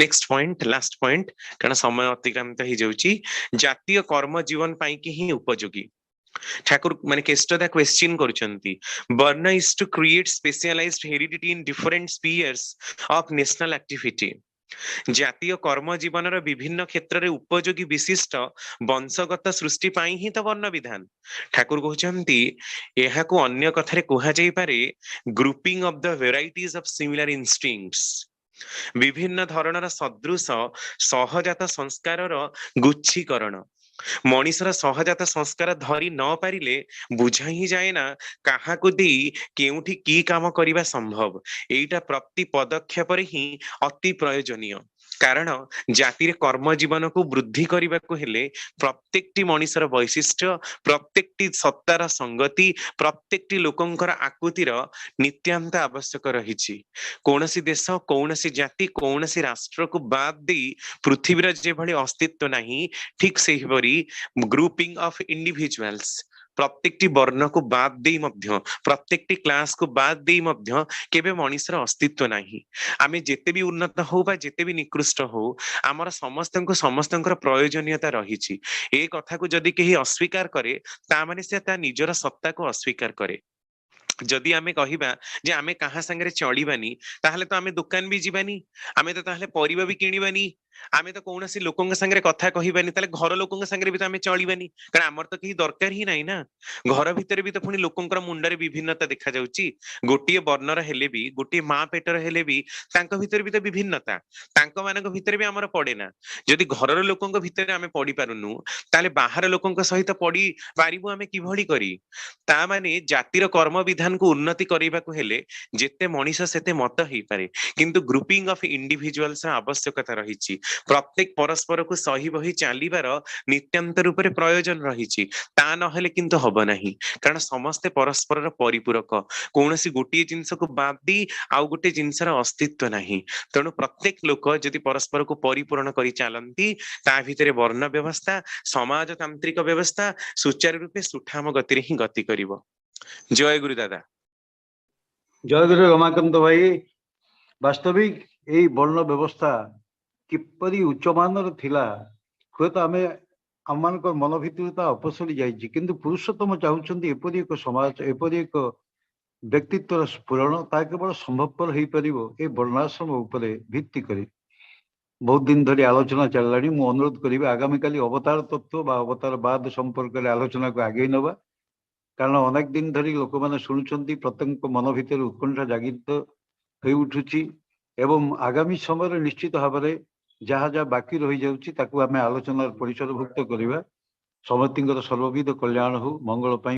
ନେକ୍ସଟ ପଏଣ୍ଟ ଲାଷ୍ଟ ପଏଣ୍ଟ କାରଣ ସମୟ ଅତିକ୍ରାନ୍ତ ହେଇଯାଉଛି ଜାତୀୟ କର୍ମ ଜୀବନ ପାଇଁକି ହିଁ ଉପଯୋଗୀ ଠାକୁର ମାନେ କେଷ୍ଟଦା କ୍ୱେଶ୍ଚିନ୍ କରୁଛନ୍ତି ବର୍ଣ୍ଣ is to create specialized heredity in different spheres of national activity ଜାତୀୟ କର୍ମ ଜୀବନର ବିଭିନ୍ନ କ୍ଷେତ୍ରରେ ଉପଯୋଗୀ ବିଶିଷ୍ଟ ବଂଶଗତ ସୃଷ୍ଟି ପାଇଁ ହିଁ ତ ବର୍ଣ୍ଣ ବିଧାନ ଠାକୁର କହୁଛନ୍ତି ଏହାକୁ ଅନ୍ୟ କଥାରେ କୁହାଯାଇପାରେ grouping of the varieties of similar instincts ବିଭିନ୍ନ ଧରଣର ସଦୃଶ ସହଜାତ ସଂସ୍କାରର ଗୁଚ୍ଛୀକରଣ ମଣିଷର ସହଜାତ ସଂସ୍କାର ଧରି ନ ପାରିଲେ ବୁଝା ହିଁ ଯାଏ ନା କାହାକୁ ଦେଇ କେଉଁଠି କି କାମ କରିବା ସମ୍ଭବ ଏଇଟା ପ୍ରତି ପଦକ୍ଷେପରେ ହିଁ ଅତି ପ୍ରୟୋଜନୀୟ କାରଣ ଜାତିରେ କର୍ମ ଜୀବନକୁ ବୃଦ୍ଧି କରିବାକୁ ହେଲେ ପ୍ରତ୍ୟେକଟି ମଣିଷର ବୈଶିଷ୍ଟ୍ୟ ପ୍ରତ୍ୟେକଟି ସତ୍ତାର ସଙ୍ଗତି ପ୍ରତ୍ୟେକଟି ଲୋକଙ୍କର ଆକୁତିର ନିତ୍ୟାନ୍ତ ଆବଶ୍ୟକ ରହିଛି କୌଣସି ଦେଶ କୌଣସି ଜାତି କୌଣସି ରାଷ୍ଟ୍ରକୁ ବାଦ ଦେଇ ପୃଥିବୀର ଯେଭଳି ଅସ୍ତିତ୍ୱ ନାହିଁ ଠିକ ସେହିପରି ଗ୍ରୁପିଂ ଅଫ ଇଣ୍ଡିଭିଜୁଆଲ୍ସ प्रत्येकटी वर्ण को बाद देई मध्य प्रत्येकटी क्लास को बाद देई मध्य केबे मनुष्यर अस्तित्व नाही। आमे जेते भी उन्नत हो बा जेते भी निकृष्ट हो आमर समस्तनको समस्तଙ୍କର प्रयोजनीयता रहिछि। ए कथा को जदि केही अस्वीकार करे ता माने से ता निजर सत्ता को अस्वीकार करे। जदि आमे कहिबा जे आमे कहा संगे चलिबानी ताहले तो आमे दुकान भी जीवानी, आमे तो ताहले परिबा भी किनिबानी, आमे तो कौनसी लोकंग संगे कथा कहिबानी, ताहले घर लोकंग संगे भी तो आमे चलिबानी कारण आमर तो केही दरकार ही नाही ना। घर भितर भी तो पुनी लोकंकर मुंडरे विभिन्नता देखा जाउची। गोटिए वर्णर हेले भी गोटिए मां पेटर हेले भी तांको भितर भी तो विभिन्नता तांको मानक भितर भी आमर पड़े ना। जदि घरर लोकंग भितर आमे पड़ी पारुनु ताहले बाहर लोकंग सहित पड़ी पारिबु आमे किभଳି करी। ता माने जातिर कर्म विधान को उन्नति करिबाकु हेले जेते मनीष सेते मत हेई पारे किंतु ग्रुपिंग ऑफ इंडिविजुअल्स आवश्यकता रहिछि। प्रत्येक परस्पर को सही बही चालिबार नित्यांत रूपरे प्रयोजन रहिछि। ता नहेले किंतु हब नाही कारण समस्ते परस्पर परिपूरक। कौनसी गोटिए जिंस को बाद दी आउ गोटे जिंसर अस्तित्व नाही। तेणु प्रत्येक लोक जदि परस्पर को परिपूर्ण करी चालंती ता भितरे वर्ण व्यवस्था समाजतांत्रिक व्यवस्था सुचारू रूपे सुठाम गति रे ही गति करिवो। जय गुरु दादा। जय गुरु रमाकांत भाई। वास्तविक यही वर्ण व्यवस्था किपरि उच्चमानर थिला हुएत आमे आमक मन भितर अपसरी जाइछि किंतु पुरुषोत्तम चाहूछन्ति एपरि एक समाज एपरि एक व्यक्तित्व स्फुरण ता केवल संभवपर हो पारिबो ए वर्णाश्रम उपरे भित्ति करी। बहुत दिन धरी आलोचना चललानी। मु अनुरोध करिबि आगामी काली अवतार तत्व बा अवतार बाद संपर्क रे आलोचना को आगे नबा कारण अनेक दिन धरी लोक माने शुणुछन्ति प्रत्येक मन भितर उत्कंठा जागृत हो उठुछि एवं आगामी समय निश्चित भाव में जहाँ जहाँ बाकी रही जाउछि ताकू आमे आलोचना परिसरभुक्त करिबा। समस्तिंकर सर्वविध कल्याण हो मंगल पाई।